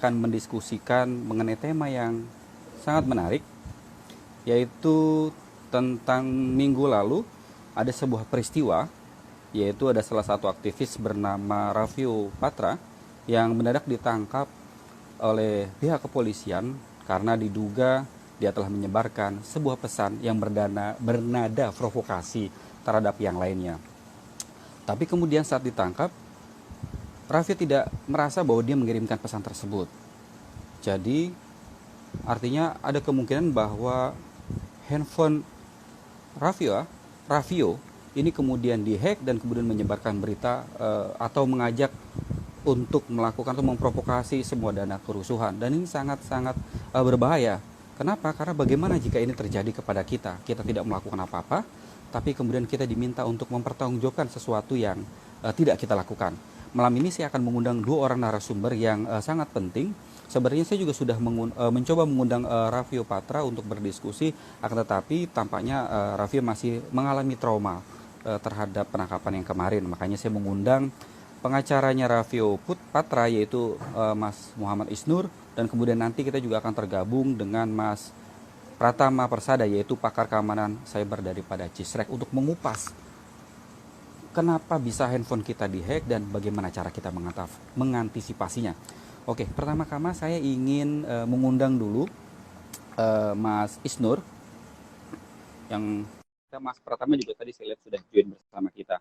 akan mendiskusikan mengenai tema yang sangat menarik, yaitu tentang minggu lalu ada sebuah peristiwa, yaitu ada salah satu aktivis bernama Raffio Patra yang mendadak ditangkap oleh pihak kepolisian karena diduga dia telah menyebarkan sebuah pesan yang bernada provokasi terhadap yang lainnya. Tapi kemudian saat ditangkap, Raffio tidak merasa bahwa dia mengirimkan pesan tersebut. Jadi artinya ada kemungkinan bahwa handphone Raffio ini kemudian dihack dan kemudian menyebarkan berita atau mengajak untuk melakukan atau memprovokasi semua dana kerusuhan. Dan ini sangat-sangat berbahaya. Kenapa? Karena bagaimana jika ini terjadi kepada kita? Kita tidak melakukan apa-apa, tapi kemudian kita diminta untuk mempertanggungjawabkan sesuatu yang tidak kita lakukan. Malam ini saya akan mengundang dua orang narasumber yang sangat penting. Sebenarnya saya juga sudah mencoba mengundang Raffio Patra untuk berdiskusi, akan tetapi tampaknya Raffio masih mengalami trauma terhadap penangkapan yang kemarin. Makanya saya mengundang pengacaranya Raffio Patra, yaitu Mas Muhammad Isnur, dan kemudian nanti kita juga akan tergabung dengan Mas Pratama Persada, yaitu pakar keamanan cyber daripada Cisrek, untuk mengupas kenapa bisa handphone kita dihack dan bagaimana cara kita mengantisipasinya. Oke, pertama-tama saya ingin mengundang dulu Mas Isnur, yang Mas Pratama juga tadi saya lihat sudah join bersama kita.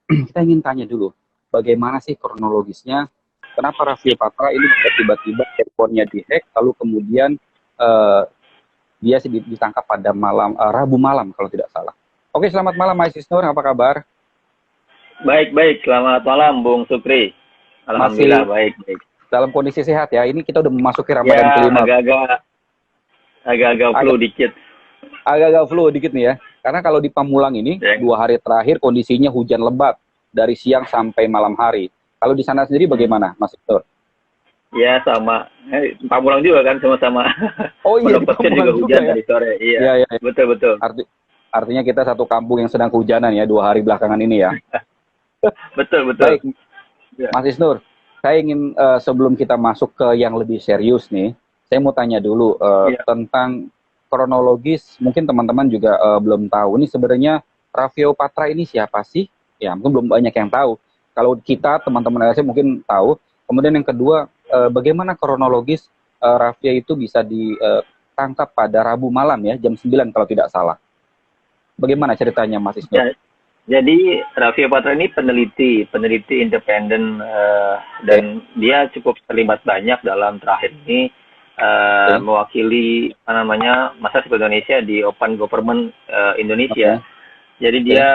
Kita ingin tanya dulu, bagaimana sih kronologisnya, kenapa Raffio Patra ini bisa tiba-tiba handphonenya dihack, lalu kemudian dia ditangkap pada Rabu malam kalau tidak salah. Oke, selamat malam Mas Isnur, apa kabar? Baik, selamat malam Bung Sukri. Alhamdulillah baik. Dalam kondisi sehat ya. Ini kita udah memasuki Ramadan kelima. Agak-agak flu dikit. Agak-agak flu dikit nih ya. Karena kalau di Pamulang ini 2 hari terakhir kondisinya hujan lebat dari siang sampai malam hari. Kalau di sana sendiri bagaimana, Mas Victor? Ya sama. Pamulang juga kan sama-sama. Oh iya, di Pamulang juga hujan ya? Dari sore. Iya. Betul. Artinya kita satu kampung yang sedang kehujanan ya 2 hari belakangan ini ya. Betul. Baik, Mas Isnur, saya ingin sebelum kita masuk ke yang lebih serius nih, saya mau tanya dulu tentang kronologis. Mungkin teman-teman juga belum tahu. Ini sebenarnya Raffio Patra ini siapa sih? Ya, mungkin belum banyak yang tahu. Kalau kita, teman-teman LSM mungkin tahu. Kemudian yang kedua, bagaimana kronologis Raffio itu bisa ditangkap pada Rabu malam ya, jam 9 kalau tidak salah. Bagaimana ceritanya, Mas Isnur? Jadi Raffio Patra ini peneliti independen dan dia cukup terlibat banyak dalam terakhir ini mewakili Masyarakat Indonesia di Open Government Indonesia. Jadi dia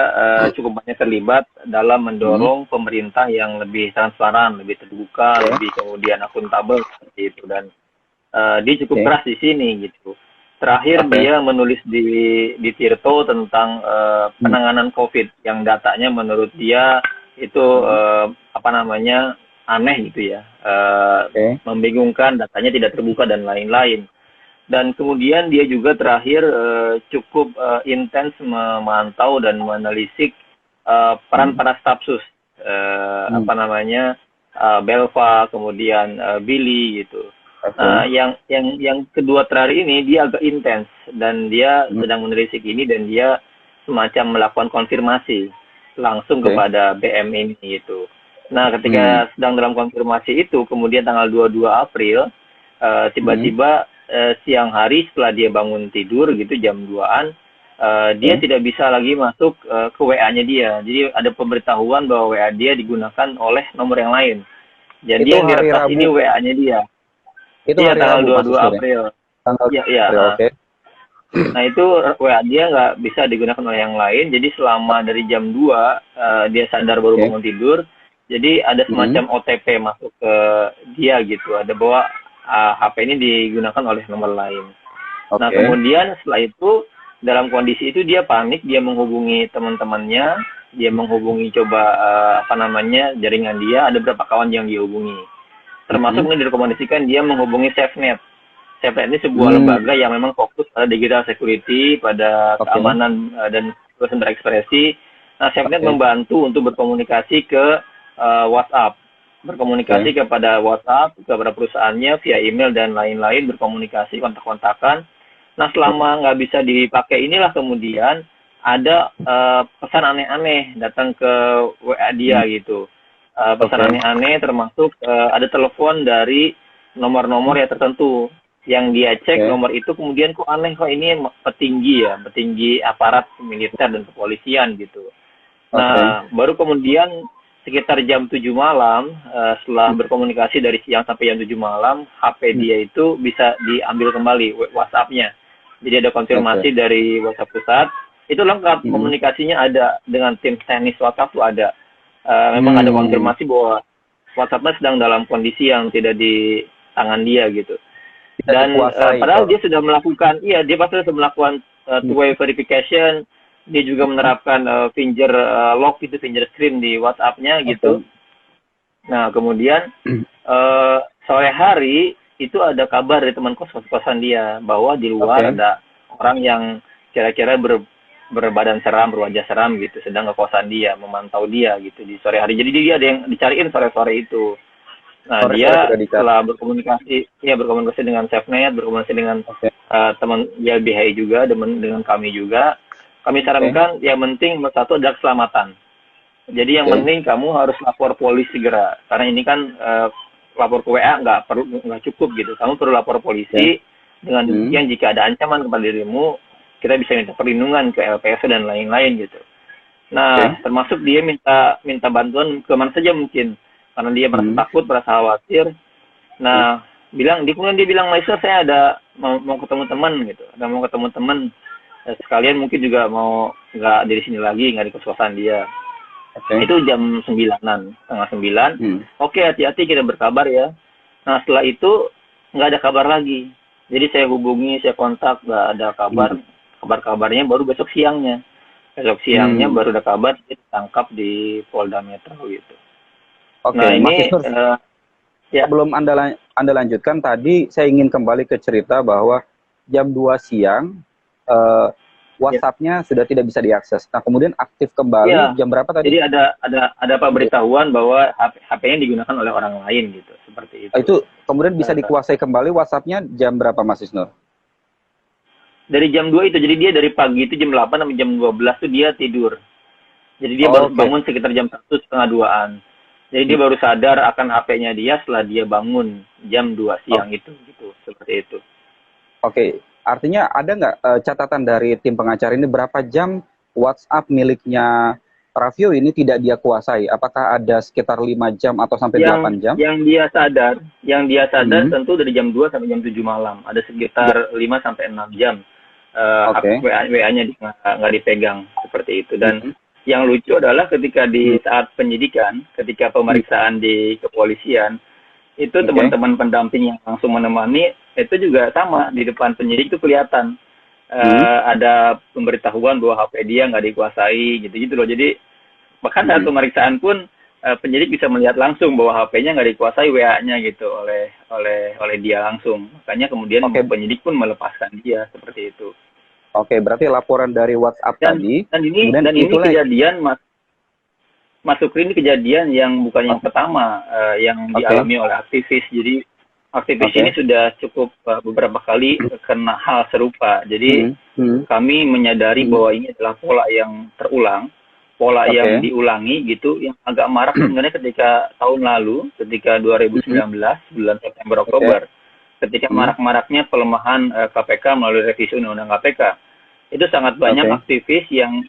cukup banyak terlibat dalam mendorong pemerintah yang lebih transparan, lebih terbuka, lebih kemudian akuntabel seperti itu, dan dia cukup keras di sini gitu. Terakhir dia menulis di Tirto tentang penanganan COVID yang datanya menurut dia itu aneh gitu ya, membingungkan, datanya tidak terbuka dan lain-lain. Dan kemudian dia juga terakhir cukup intens memantau dan menelisik peran para stafsus, Belva, kemudian Billy gitu. Yang kedua terakhir ini dia agak intens dan dia sedang menelisik ini, dan dia semacam melakukan konfirmasi langsung kepada BM ini gitu. Nah, ketika sedang dalam konfirmasi itu, kemudian tanggal 22 April tiba-tiba siang hari setelah dia bangun tidur gitu jam 2-an, dia tidak bisa lagi masuk ke WA-nya dia. Jadi ada pemberitahuan bahwa WA dia digunakan oleh nomor yang lain. Jadi yang diretas ini WA-nya dia. Itu hari tanggal Rabu, 22 April. April, oke. Nah, itu WA dia nggak bisa digunakan oleh yang lain. Jadi selama dari jam 2 dia sadar baru bangun tidur. Jadi ada semacam OTP masuk ke dia gitu. Ada bahwa HP ini digunakan oleh nomor lain. Nah, kemudian setelah itu dalam kondisi itu dia panik, dia menghubungi teman-temannya, dia menghubungi jaringan dia, ada beberapa kawan yang dihubungi. Termasuk ini direkomendasikan dia menghubungi SafeNet. SafeNet ini sebuah lembaga yang memang fokus pada digital security, pada keamanan dan kebebasan berekspresi. Nah, SafeNet membantu untuk berkomunikasi ke WhatsApp. berkomunikasi kepada WhatsApp, kepada perusahaannya via email dan lain-lain, berkomunikasi, kontak-kontakan. Nah, selama nggak bisa dipakai inilah kemudian ada pesan aneh-aneh datang ke WA dia gitu. Pesan aneh-aneh termasuk ada telepon dari nomor-nomor yang tertentu. Yang dia cek nomor itu kemudian kok aneh, kok ini petinggi aparat militer dan kepolisian gitu. Nah, baru kemudian sekitar jam 7 malam, setelah berkomunikasi dari siang sampai jam 7 malam, HP dia itu bisa diambil kembali WhatsApp-nya. Jadi ada konfirmasi dari WhatsApp pusat, itu lengkap, komunikasinya ada dengan tim teknis WhatsApp tuh ada. Memang ada konfirmasi bahwa WhatsApp-nya sedang dalam kondisi yang tidak di tangan dia gitu. Dan padahal dia sudah melakukan, dia pasti sudah melakukan two-way verification. Dia juga menerapkan finger lock gitu, finger screen di WhatsApp-nya gitu. Nah, kemudian sore hari itu ada kabar dari teman kos-kosan dia bahwa di luar ada orang yang kira-kira berbadan seram, berwajah seram gitu, sedang ke kosan dia, memantau dia gitu di sore hari. Jadi dia ada yang dicariin sore-sore itu. Nah, dia setelah berkomunikasi dengan SafeNet, berkomunikasi dengan teman YLBHI juga, dengan kami juga. Kami sarankan yang penting satu adalah keselamatan. Jadi yang penting kamu harus lapor polisi segera. Karena ini kan lapor ke WA nggak cukup gitu. Kamu perlu lapor polisi. Dengan demikian jika ada ancaman kepada dirimu, kita bisa minta perlindungan ke LPSK dan lain-lain gitu. Nah, termasuk dia minta bantuan ke mana saja mungkin. Karena dia merasa takut, merasa khawatir. Nah, kemudian dia bilang, Maisa saya ada mau ketemu teman gitu. Ada mau ketemu teman. Sekalian mungkin juga mau nggak dari sini lagi, nggak di kos-kosan dia. Itu jam 9-an, setengah 9. Oke, hati-hati, kita berkabar ya. Nah, setelah itu nggak ada kabar lagi. Jadi saya hubungi, saya kontak, nggak ada kabar. Kabar-kabarnya baru besok siangnya. Besok siangnya baru ada kabar, dia ditangkap di Polda Metro gitu. Nah, ini sebelum Anda lanjutkan, tadi saya ingin kembali ke cerita bahwa jam 2 siang WhatsApp-nya sudah tidak bisa diakses. Nah, kemudian aktif kembali jam berapa tadi? Jadi ada pemberitahuan bahwa HP-nya digunakan oleh orang lain gitu, seperti itu. Itu kemudian bisa dikuasai kembali WhatsApp-nya jam berapa, Mas Isnur? Dari jam 2 itu, jadi dia dari pagi itu jam 8 sampai jam 12 itu dia tidur. Jadi dia baru bangun sekitar jam 1, setengah 2-an. Jadi dia baru sadar akan HP-nya dia setelah dia bangun jam 2 siang itu, gitu, seperti itu. Artinya ada nggak catatan dari tim pengacara ini berapa jam WhatsApp miliknya Raffio ini tidak dia kuasai? Apakah ada sekitar 5 jam atau sampai 8 jam? Yang dia sadar tentu dari jam 2 sampai jam 7 malam. Ada sekitar 5 sampai 6 jam WA-nya nggak dipegang seperti itu. Dan yang lucu adalah ketika di saat penyidikan, ketika pemeriksaan di kepolisian, itu teman-teman pendamping yang langsung menemani itu juga sama, di depan penyidik itu kelihatan ada pemberitahuan bahwa HP dia nggak dikuasai gitu-gitu loh. Jadi bahkan saat pemeriksaan pun penyidik bisa melihat langsung bahwa HP-nya nggak dikuasai, WA-nya gitu oleh dia langsung. Makanya kemudian penyidik pun melepaskan dia seperti itu. Berarti laporan dari WhatsApp tadi. Dan ini kejadian Mas Sukri, ini kejadian yang bukan yang pertama yang dialami oleh aktivis. Jadi aktivis ini sudah cukup beberapa kali kena hal serupa. Jadi kami menyadari bahwa ini adalah pola yang terulang, pola yang diulangi gitu, yang agak marak sebenarnya ketika tahun lalu, ketika 2019 bulan September Oktober, ketika marak-maraknya pelemahan KPK melalui revisi Undang-Undang KPK. Itu sangat banyak aktivis yang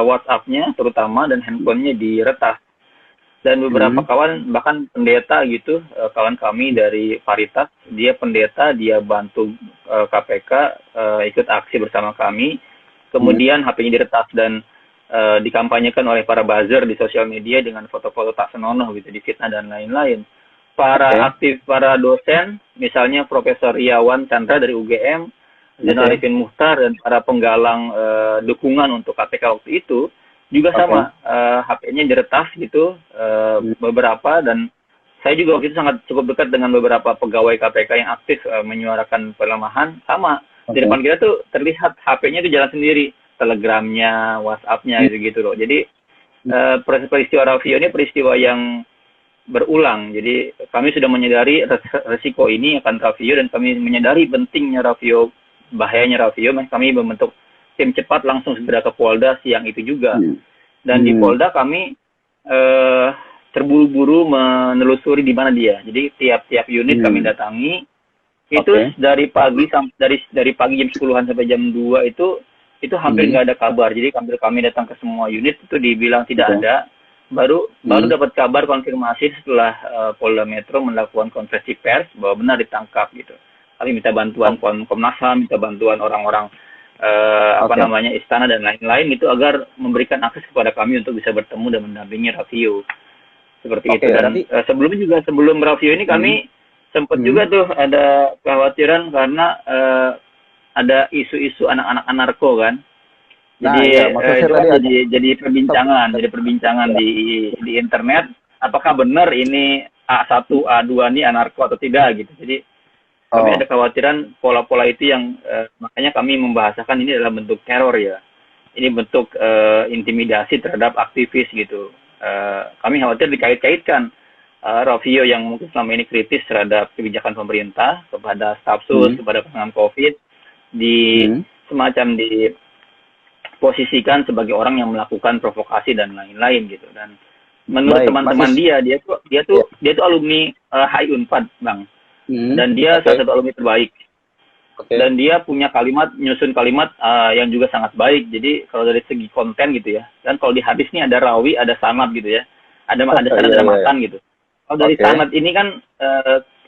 WhatsApp-nya terutama dan handphonenya diretas. Dan beberapa kawan, bahkan pendeta gitu, kawan kami dari Paritas, dia pendeta, dia bantu KPK ikut aksi bersama kami. Kemudian HP-nya diretas dan dikampanyekan oleh para buzzer di sosial media dengan foto-foto tak senonoh gitu, difitnah dan lain-lain. Para dosen, misalnya Profesor Iawan Chandra dari UGM, dan Arifin Muhtar dan para penggalang dukungan untuk KPK waktu itu juga sama, HP-nya diretas gitu beberapa, dan saya juga waktu itu cukup dekat dengan beberapa pegawai KPK yang aktif menyuarakan pelemahan, sama di depan kita tuh terlihat HP-nya itu jalan sendiri, Telegramnya, WhatsApp-nya gitu loh. Jadi peristiwa Raffio ini peristiwa yang berulang. Jadi kami sudah menyadari resiko ini akan Ravio dan kami menyadari pentingnya Ravio, bahayanya Ravio. Kami membentuk tim cepat langsung segera ke Polda siang itu juga. Dan di Polda kami terburu-buru menelusuri di mana dia. Jadi tiap-tiap unit kami datangi. Itu dari pagi dari pagi jam 10-an sampai jam 2 itu hampir nggak ada kabar. Jadi hampir kami datang ke semua unit itu dibilang tidak ada. Baru dapat kabar konfirmasi setelah Polda Metro melakukan konferensi pers bahwa benar ditangkap gitu. Kami minta bantuan Komnas HAM, minta bantuan orang-orang istana dan lain-lain itu agar memberikan akses kepada kami untuk bisa bertemu dan mendampingi Ravio. Seperti itu. Dan sebelum Ravio ini kami sempat juga tuh ada kekhawatiran karena ada isu-isu anak-anak anarko kan. Jadi perbincangan di internet apakah benar ini A1 A2 ini anarko atau tidak gitu. Jadi kami ada kekhawatiran pola-pola itu yang makanya kami membahasakan ini adalah bentuk teror ya. Ini bentuk intimidasi terhadap aktivis gitu. Kami khawatir dikait-kaitkan Ravio yang mungkin selama ini kritis terhadap kebijakan pemerintah, kepada staf sus, kepada penanganan COVID, semacam diposisikan sebagai orang yang melakukan provokasi dan lain-lain gitu. Dan menurut teman-teman dia tuh alumni HI Unpad, Bang. Dan dia salah satu alumni terbaik. Dan dia punya nyusun kalimat yang juga sangat baik. Jadi kalau dari segi konten gitu ya. Dan kalau di hadis nih ada rawi, ada sanad gitu ya. Ada sanad, ada matan gitu. Kalau dari sanad ini kan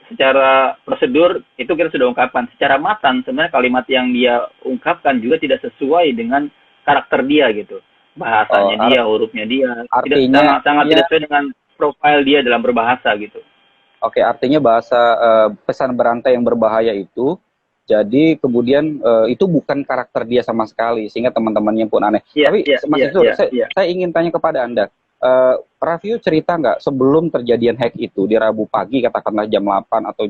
secara prosedur itu kita sudah ungkapkan. Secara matan sebenarnya kalimat yang dia ungkapkan juga tidak sesuai dengan karakter dia gitu. Bahasanya dia, hurufnya dia, artinya, sangat tidak sesuai dengan profil dia dalam berbahasa gitu. Oke, artinya bahasa pesan berantai yang berbahaya itu, jadi kemudian itu bukan karakter dia sama sekali, sehingga teman-temannya pun aneh. Tapi Mas Isnur, saya ingin tanya kepada Anda, Ravio cerita nggak sebelum terjadian hack itu di Rabu pagi, katakanlah jam 8 atau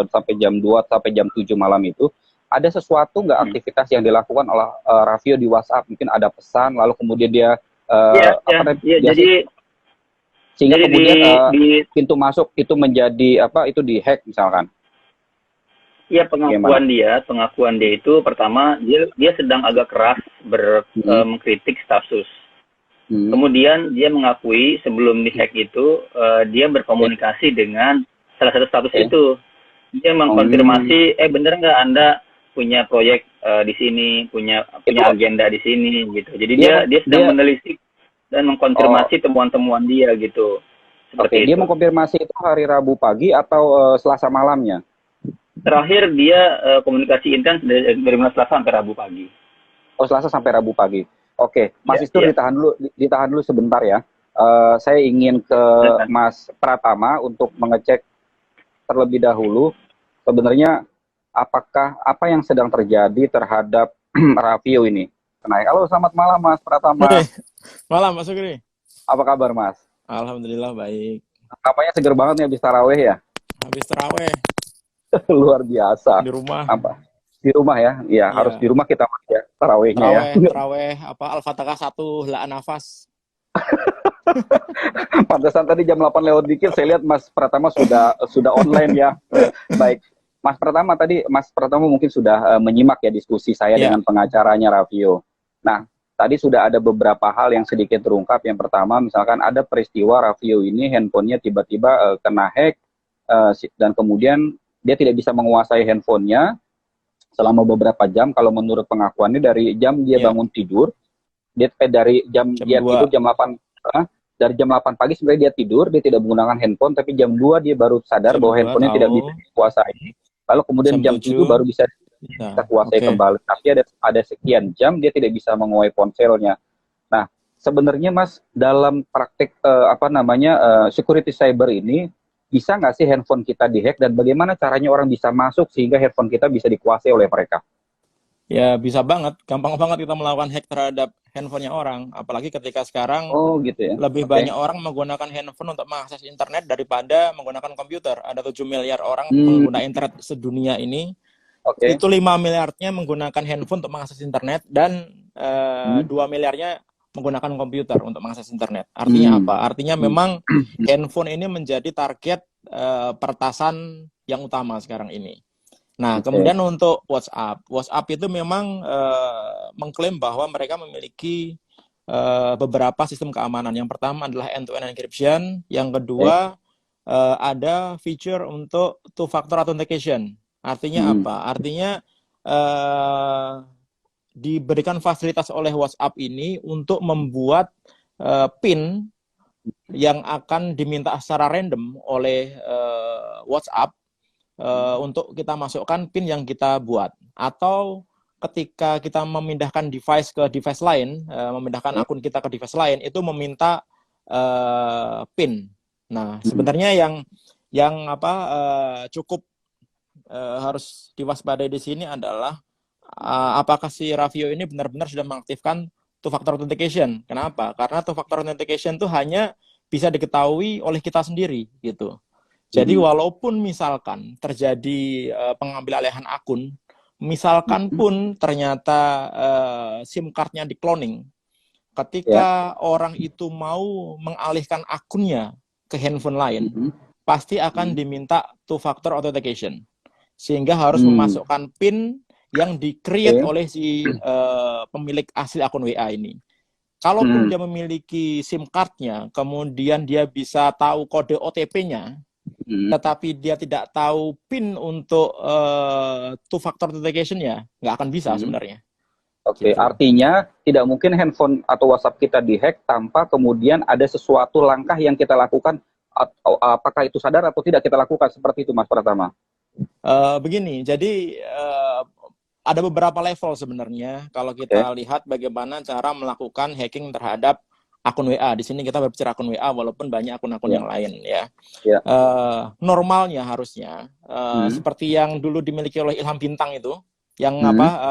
sampai jam 2 sampai jam 7 malam itu, ada sesuatu nggak aktivitas yang dilakukan oleh Ravio di WhatsApp? Mungkin ada pesan, lalu kemudian dia jadi sehingga kemudian pintu masuk itu menjadi itu dihack misalkan. Iya, pengakuan dia itu pertama dia sedang agak keras mengkritik staf sus. Kemudian dia mengakui sebelum dihack itu dia berkomunikasi dengan salah satu staf sus itu. Dia mengkonfirmasi benar nggak Anda punya proyek di sini, punya agenda di sini gitu. Jadi dia sedang menelisik dan mengkonfirmasi temuan-temuan dia gitu. Seperti itu. Dia mengkonfirmasi itu hari Rabu pagi atau Selasa malamnya? Terakhir dia komunikasi intens dari Selasa sampai Rabu pagi. Oh, Selasa sampai Rabu pagi. Oke, Mas Isnur ditahan dulu sebentar ya. Saya ingin ke Mas Pratama untuk mengecek terlebih dahulu sebenarnya apa yang sedang terjadi terhadap Ravio ini. Halo, selamat malam Mas Pratama. Malam Mas Sugri. Apa kabar Mas? Alhamdulillah baik. Apanya seger banget nih habis taraweh ya? Habis taraweh. Luar biasa. Di rumah. Di rumah ya? Iya, harus di rumah kita ya tarawehnya ya. Taraweh Al-Fatihah 1 la nafas. Pantesan tadi jam 8 lewat dikit saya lihat Mas Pratama sudah online ya. Baik. Mas Pratama mungkin sudah menyimak ya diskusi saya dengan pengacaranya Ravio. Nah, tadi sudah ada beberapa hal yang sedikit terungkap. Yang pertama, misalkan ada peristiwa Ravio ini handphonenya tiba-tiba kena hack dan kemudian dia tidak bisa menguasai handphonenya selama beberapa jam. Kalau menurut pengakuannya dari jam dia bangun tidur, dari jam dia tidur jam 8 dari jam 8 pagi sebenarnya dia tidur, dia tidak menggunakan handphone, tapi jam 2 dia baru sadar bahwa handphonenya tidak bisa dikuasai. Lalu kemudian jam 7 baru bisa kuasai kembali. Tapi ada sekian jam dia tidak bisa menguasai ponselnya. Nah, sebenarnya Mas, dalam praktik security cyber ini, bisa nggak sih handphone kita dihack dan bagaimana caranya orang bisa masuk sehingga handphone kita bisa dikuasai oleh mereka? Ya bisa banget, gampang banget kita melakukan hack terhadap handphonenya orang. Apalagi ketika sekarang lebih banyak orang menggunakan handphone untuk mengakses internet daripada menggunakan komputer. Ada 7 miliar orang pengguna internet sedunia ini. Itu 5 miliarnya menggunakan handphone untuk mengakses internet dan 2 miliarnya menggunakan komputer untuk mengakses internet. Artinya apa? Artinya memang handphone ini menjadi target peretasan yang utama sekarang ini. Nah, kemudian untuk WhatsApp itu memang mengklaim bahwa mereka memiliki beberapa sistem keamanan. Yang pertama adalah end-to-end encryption, yang kedua ada feature untuk two-factor authentication. Artinya apa? Artinya diberikan fasilitas oleh WhatsApp ini untuk membuat PIN yang akan diminta secara random oleh WhatsApp untuk kita masukkan PIN yang kita buat. Atau ketika kita memindahkan device ke device lain, memindahkan akun kita ke device lain, itu meminta PIN. Nah, sebenarnya yang cukup harus diwaspadai di sini adalah apakah si Ravio ini benar-benar sudah mengaktifkan two-factor authentication. Kenapa? Karena two-factor authentication itu hanya bisa diketahui oleh kita sendiri gitu. Jadi walaupun misalkan terjadi pengambil alihan akun, misalkan pun ternyata SIM card-nya di-cloning, ketika orang itu mau mengalihkan akunnya ke handphone lain, pasti akan diminta two-factor authentication. Sehingga harus memasukkan PIN yang di-create oleh si pemilik asli akun WA ini. Kalaupun dia memiliki SIM card-nya, kemudian dia bisa tahu kode OTP-nya, tetapi dia tidak tahu PIN untuk two-factor authentication-nya, nggak akan bisa sebenarnya. Oke, artinya tidak mungkin handphone atau WhatsApp kita dihack tanpa kemudian ada sesuatu langkah yang kita lakukan, atau apakah itu sadar atau tidak kita lakukan, seperti itu Mas Pratama? Begini, jadi ada beberapa level sebenarnya kalau kita lihat bagaimana cara melakukan hacking terhadap akun WA. Di sini kita berbicara akun WA walaupun banyak akun-akun yang lain ya. Normalnya harusnya seperti yang dulu dimiliki oleh Ilham Bintang itu, yang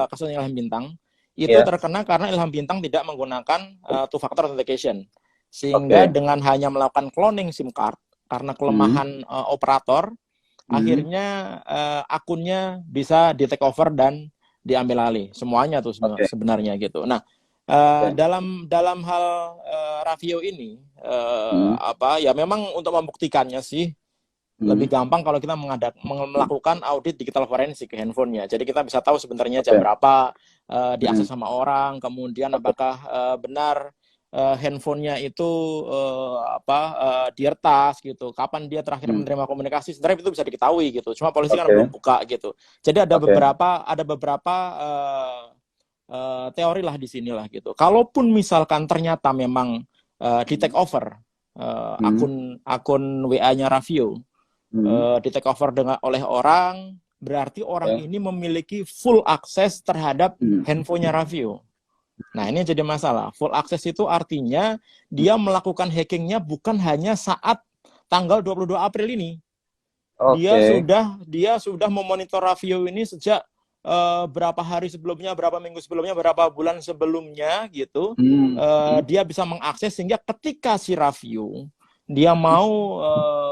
kasusnya Ilham Bintang itu terkena karena Ilham Bintang tidak menggunakan two-factor authentication. Sehingga dengan hanya melakukan cloning SIM card karena kelemahan operator, akhirnya akunnya bisa di take over dan diambil alih semuanya tuh sebenarnya gitu. Nah, dalam hal Ravio ini ya memang untuk membuktikannya sih lebih gampang kalau kita melakukan audit digital forensik ke handphonenya. Jadi kita bisa tahu sebenarnya jam berapa diakses sama orang, kemudian apakah benar handphonenya itu diretas gitu, kapan dia terakhir menerima komunikasi, sebenarnya itu bisa diketahui gitu. Cuma polisi kan belum buka gitu. Jadi ada beberapa teori lah di sinilah gitu. Kalaupun misalkan ternyata memang di take over akun WA-nya Ravio, di take over oleh orang, berarti orang ini memiliki full akses terhadap handphonenya Ravio. Nah, ini jadi masalah. Full access itu artinya dia melakukan hackingnya bukan hanya saat tanggal 22 April ini. Dia sudah memonitor Ravio ini sejak berapa hari sebelumnya, berapa minggu sebelumnya, berapa bulan sebelumnya gitu. Dia bisa mengakses sehingga ketika si Ravio dia mau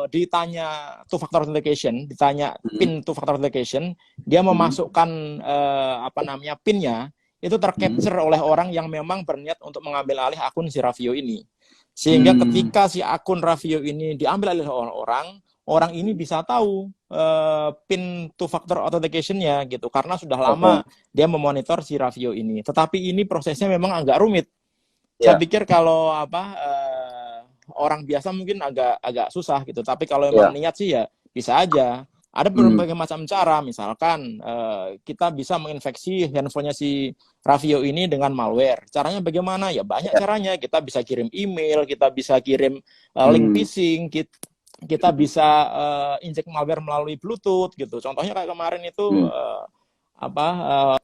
ditanya two-factor authentication, ditanya PIN two-factor authentication, dia memasukkan PIN-nya, itu tercapture oleh orang yang memang berniat untuk mengambil alih akun si Ravio ini. Sehingga ketika si akun Ravio ini diambil alih oleh orang ini bisa tahu PIN two-factor authentication-nya gitu. Karena sudah lama dia memonitor si Ravio ini. Tetapi ini prosesnya memang agak rumit. Saya pikir kalau orang biasa mungkin agak susah gitu. Tapi kalau memang niat sih ya bisa aja. Ada berbagai macam cara, misalkan kita bisa menginfeksi handphonenya si Ravio ini dengan malware. Caranya bagaimana? Ya banyak caranya. Kita bisa kirim email, kita bisa kirim link phishing, kita bisa injek malware melalui Bluetooth gitu. Contohnya kayak kemarin itu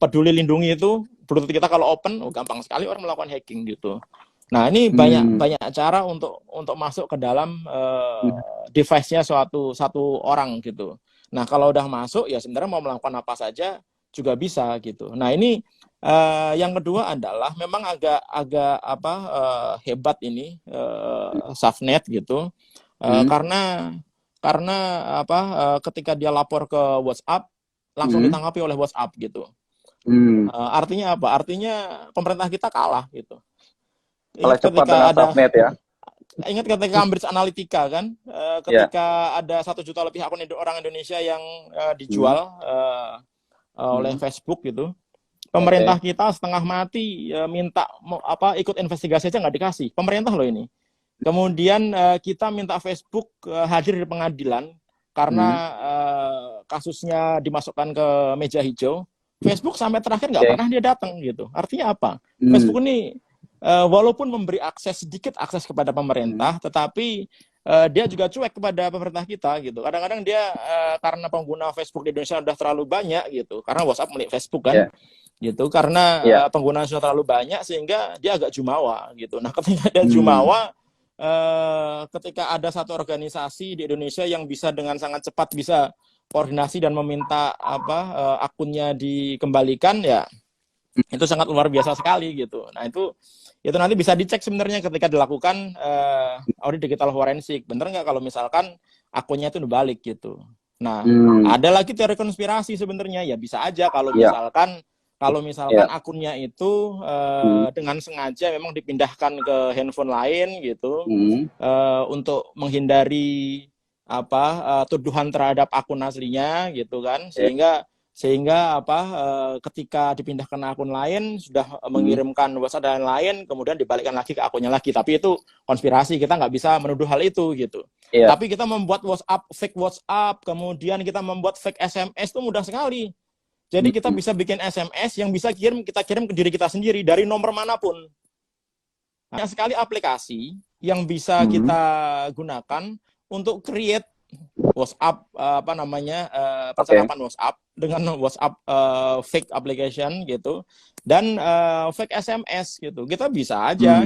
Peduli Lindungi itu Bluetooth kita kalau open, gampang sekali orang melakukan hacking gitu. Nah, ini banyak cara untuk masuk ke dalam device-nya satu orang gitu. Nah, kalau udah masuk ya sebenarnya mau melakukan apa saja juga bisa gitu. Nah, ini yang kedua adalah memang agak hebat ini Safnet gitu. Karena ketika dia lapor ke WhatsApp langsung ditanggapi oleh WhatsApp gitu. Artinya apa? Artinya pemerintah kita kalah gitu. Kalah cepat dengan subnet ya. Ingat ketika Cambridge Analytica kan, ketika ada 1 juta lebih akun orang Indonesia yang dijual oleh Facebook gitu, pemerintah kita setengah mati minta ikut investigasi aja nggak dikasih. Pemerintah loh ini. Kemudian kita minta Facebook hadir di pengadilan karena kasusnya dimasukkan ke meja hijau. Facebook sampai terakhir nggak pernah dia datang gitu. Artinya apa? Facebook ini walaupun memberi sedikit akses kepada pemerintah, tetapi dia juga cuek kepada pemerintah kita gitu. Kadang-kadang dia karena pengguna Facebook di Indonesia sudah terlalu banyak gitu, karena WhatsApp milik Facebook kan, gitu. Karena pengguna sudah terlalu banyak sehingga dia agak jumawa gitu. Nah, ketika dia jumawa, ketika ada satu organisasi di Indonesia yang bisa dengan sangat cepat bisa koordinasi dan meminta akunnya dikembalikan, ya itu sangat luar biasa sekali gitu. Nah, itu nanti bisa dicek sebenarnya ketika dilakukan audit digital forensik. Bener nggak kalau misalkan akunnya itu dibalik gitu. Nah, ada lagi teori konspirasi sebenarnya, ya bisa aja kalau misalkan akunnya itu dengan sengaja memang dipindahkan ke handphone lain gitu, untuk menghindari tuduhan terhadap akun aslinya gitu kan, sehingga ketika dipindahkan akun lain sudah mengirimkan WhatsApp dan lain, kemudian dibalikkan lagi ke akunnya lagi. Tapi itu konspirasi, kita nggak bisa menuduh hal itu gitu. Tapi kita membuat fake WhatsApp, kemudian kita membuat fake SMS itu mudah sekali. Jadi kita bisa bikin SMS yang bisa kita kirim ke diri kita sendiri dari nomor manapun. Banyak sekali aplikasi yang bisa kita gunakan untuk create WhatsApp percakapan WhatsApp dengan WhatsApp fake application gitu, dan fake SMS gitu. Kita bisa aja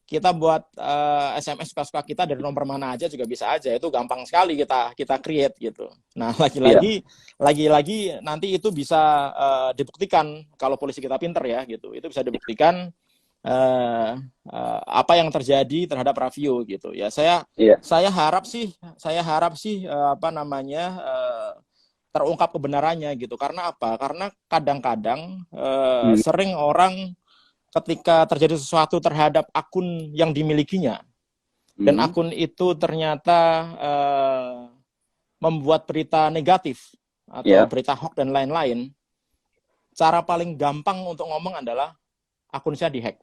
kita buat SMS suka-suka kita dari nomor mana aja juga bisa aja. Itu gampang sekali kita create gitu. Nah, lagi-lagi nanti itu bisa dibuktikan kalau polisi kita pinter ya gitu. Itu bisa dibuktikan apa yang terjadi terhadap Raffio gitu ya. Saya harap sih terungkap kebenarannya gitu. Karena apa? Karena kadang-kadang sering orang ketika terjadi sesuatu terhadap akun yang dimilikinya dan akun itu ternyata membuat berita negatif atau berita hoax dan lain-lain, cara paling gampang untuk ngomong adalah akun saya dihack.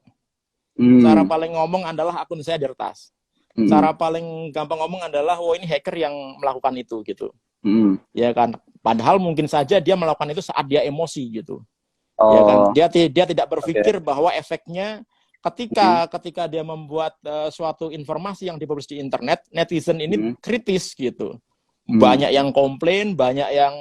Cara paling ngomong adalah akun saya diretas. Cara paling gampang ngomong adalah ini hacker yang melakukan itu gitu. Ya kan, padahal mungkin saja dia melakukan itu saat dia emosi gitu. Ya kan, dia tidak berpikir bahwa efeknya ketika dia membuat suatu informasi yang dipublish di internet, netizen ini kritis gitu. Banyak yang komplain, banyak yang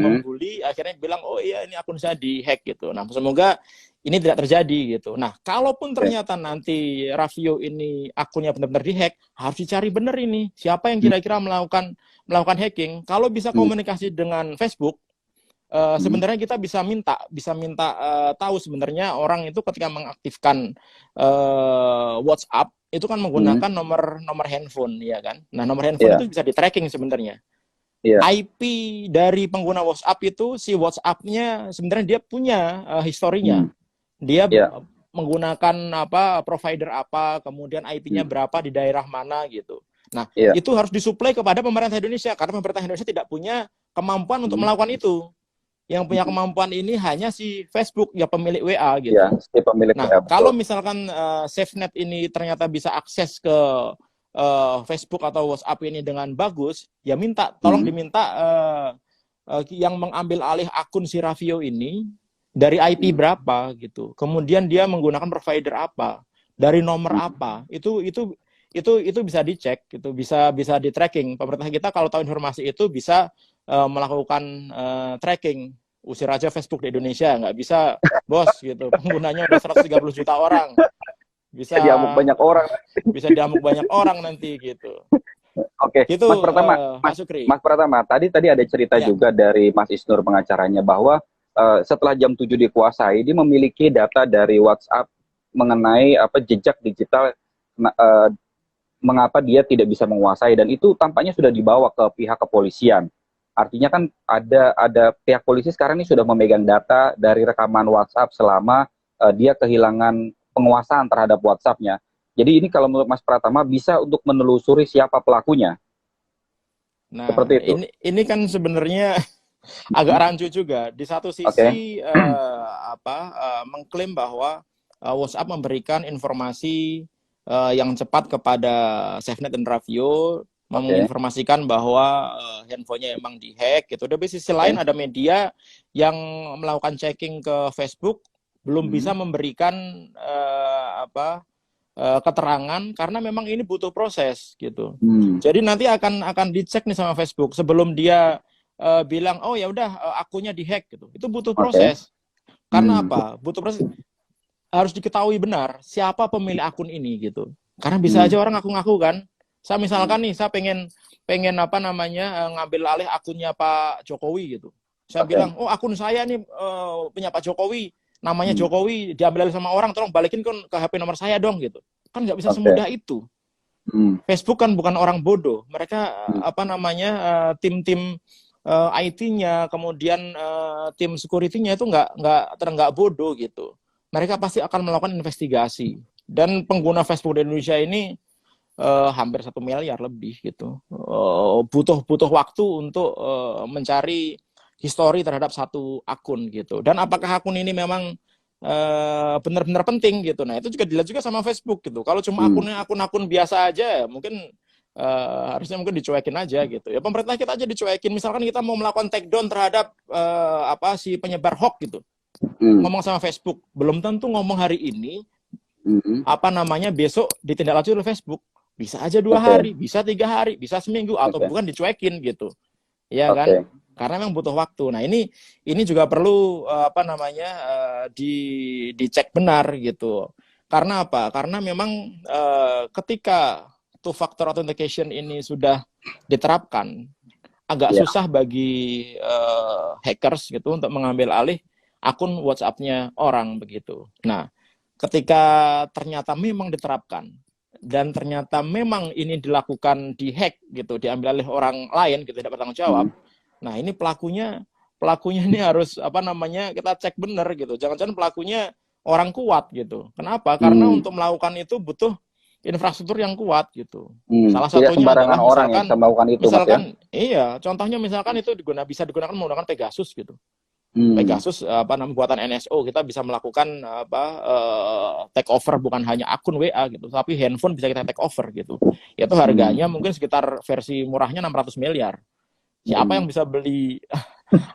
membuli, akhirnya bilang ini akun saya dihack gitu. Nah, semoga ini tidak terjadi gitu. Nah, kalaupun ternyata nanti Raffio ini akunnya benar-benar dihack, harus dicari benar ini siapa yang kira-kira melakukan hacking. Kalau bisa komunikasi dengan Facebook, sebenarnya kita bisa minta tahu sebenarnya orang itu ketika mengaktifkan WhatsApp itu kan menggunakan nomor handphone, ya kan. Nah, nomor handphone itu bisa di-tracking sebenarnya. IP dari pengguna WhatsApp itu, si WhatsApp-nya sebenarnya dia punya historinya. Dia menggunakan provider apa, kemudian IP-nya berapa di daerah mana gitu. Nah, itu harus disuplai kepada pemerintah Indonesia karena pemerintah Indonesia tidak punya kemampuan untuk melakukan itu. Yang punya kemampuan ini hanya si Facebook, ya pemilik WA gitu. Si pemilik WA, kalau misalkan SafeNet ini ternyata bisa akses ke Facebook atau WhatsApp ini dengan bagus, ya tolong diminta yang mengambil alih akun si Raffio ini dari IP berapa gitu. Kemudian dia menggunakan provider apa, dari nomor apa. Itu bisa dicek, gitu, bisa di-tracking. Pemerintah kita kalau tahu informasi itu bisa melakukan tracking. Usir aja Facebook di Indonesia, nggak bisa, bos gitu. Penggunanya udah 130 juta orang. Bisa diamuk banyak orang. Bisa diamuk banyak orang nanti gitu. Oke, gitu, Mas Pratama, tadi ada cerita juga dari Mas Isnur pengacaranya bahwa setelah jam 7 dikuasai, dia memiliki data dari WhatsApp mengenai jejak digital, mengapa dia tidak bisa menguasai, dan itu tampaknya sudah dibawa ke pihak kepolisian. Artinya kan ada pihak polisi sekarang ini sudah memegang data dari rekaman WhatsApp selama dia kehilangan penguasaan terhadap WhatsApp-nya. Jadi ini kalau menurut Mas Pratama bisa untuk menelusuri siapa pelakunya. Nah, seperti itu. Ini kan sebenarnya agak rancu juga. Di satu sisi mengklaim bahwa WhatsApp memberikan informasi yang cepat kepada SafeNet dan Ravio, menginformasikan bahwa handphonenya emang dihack gitu. Tapi sisi lain ada media yang melakukan checking ke Facebook belum bisa memberikan keterangan karena memang ini butuh proses gitu. Jadi nanti akan dicek nih sama Facebook sebelum dia bilang oh ya udah akunnya dihack gitu. Itu butuh proses. Karena apa? Butuh proses. Harus diketahui benar siapa pemilik akun ini gitu. Karena bisa aja orang ngaku-ngaku kan. Saya misalkan nih saya pengen ngambil alih akunnya Pak Jokowi gitu. Saya bilang, "Oh, akun saya nih punya Pak Jokowi. Namanya Jokowi diambil alih sama orang, tolong balikin ke HP nomor saya dong," gitu. Kan nggak bisa semudah itu. Facebook kan bukan orang bodoh. Mereka tim-tim IT-nya, kemudian tim security-nya itu nggak bodoh gitu. Mereka pasti akan melakukan investigasi. Dan pengguna Facebook di Indonesia ini hampir 1 miliar lebih gitu. Butuh waktu untuk mencari histori terhadap satu akun gitu. Dan apakah akun ini memang benar-benar penting gitu. Nah, itu juga dilihat juga sama Facebook gitu. Kalau cuma akun-akun biasa aja mungkin harusnya mungkin dicuekin aja gitu. Ya pemerintah kita aja dicuekin. Misalkan kita mau melakukan take down terhadap si penyebar hoax gitu. Ngomong sama Facebook, belum tentu ngomong hari ini besok ditindaklanjuti oleh Facebook. Bisa aja 2 hari, bisa 3 hari, bisa seminggu, atau bukan dicuekin gitu. Ya kan? Karena memang butuh waktu. Nah, ini juga perlu dicek benar gitu. Karena apa? Karena memang ketika two-factor authentication ini sudah diterapkan, agak susah bagi hackers gitu untuk mengambil alih akun WhatsApp-nya orang begitu. Nah, ketika ternyata memang diterapkan dan ternyata memang ini dilakukan di hack gitu, diambil alih orang lain gitu, tidak bertanggung jawab. Nah, ini pelakunya ini harus kita cek benar gitu. Jangan-jangan pelakunya orang kuat gitu. Kenapa? Karena untuk melakukan itu butuh infrastruktur yang kuat gitu. Salah satunya adalah orang yang bisa melakukan itu, misalkan iya, contohnya misalkan itu bisa digunakan menggunakan Pegasus gitu. Pegasus buatan NSO, kita bisa melakukan take over bukan hanya akun WA gitu, tapi handphone bisa kita take over gitu. Itu harganya mungkin sekitar versi murahnya 600 miliar. Siapa yang bisa beli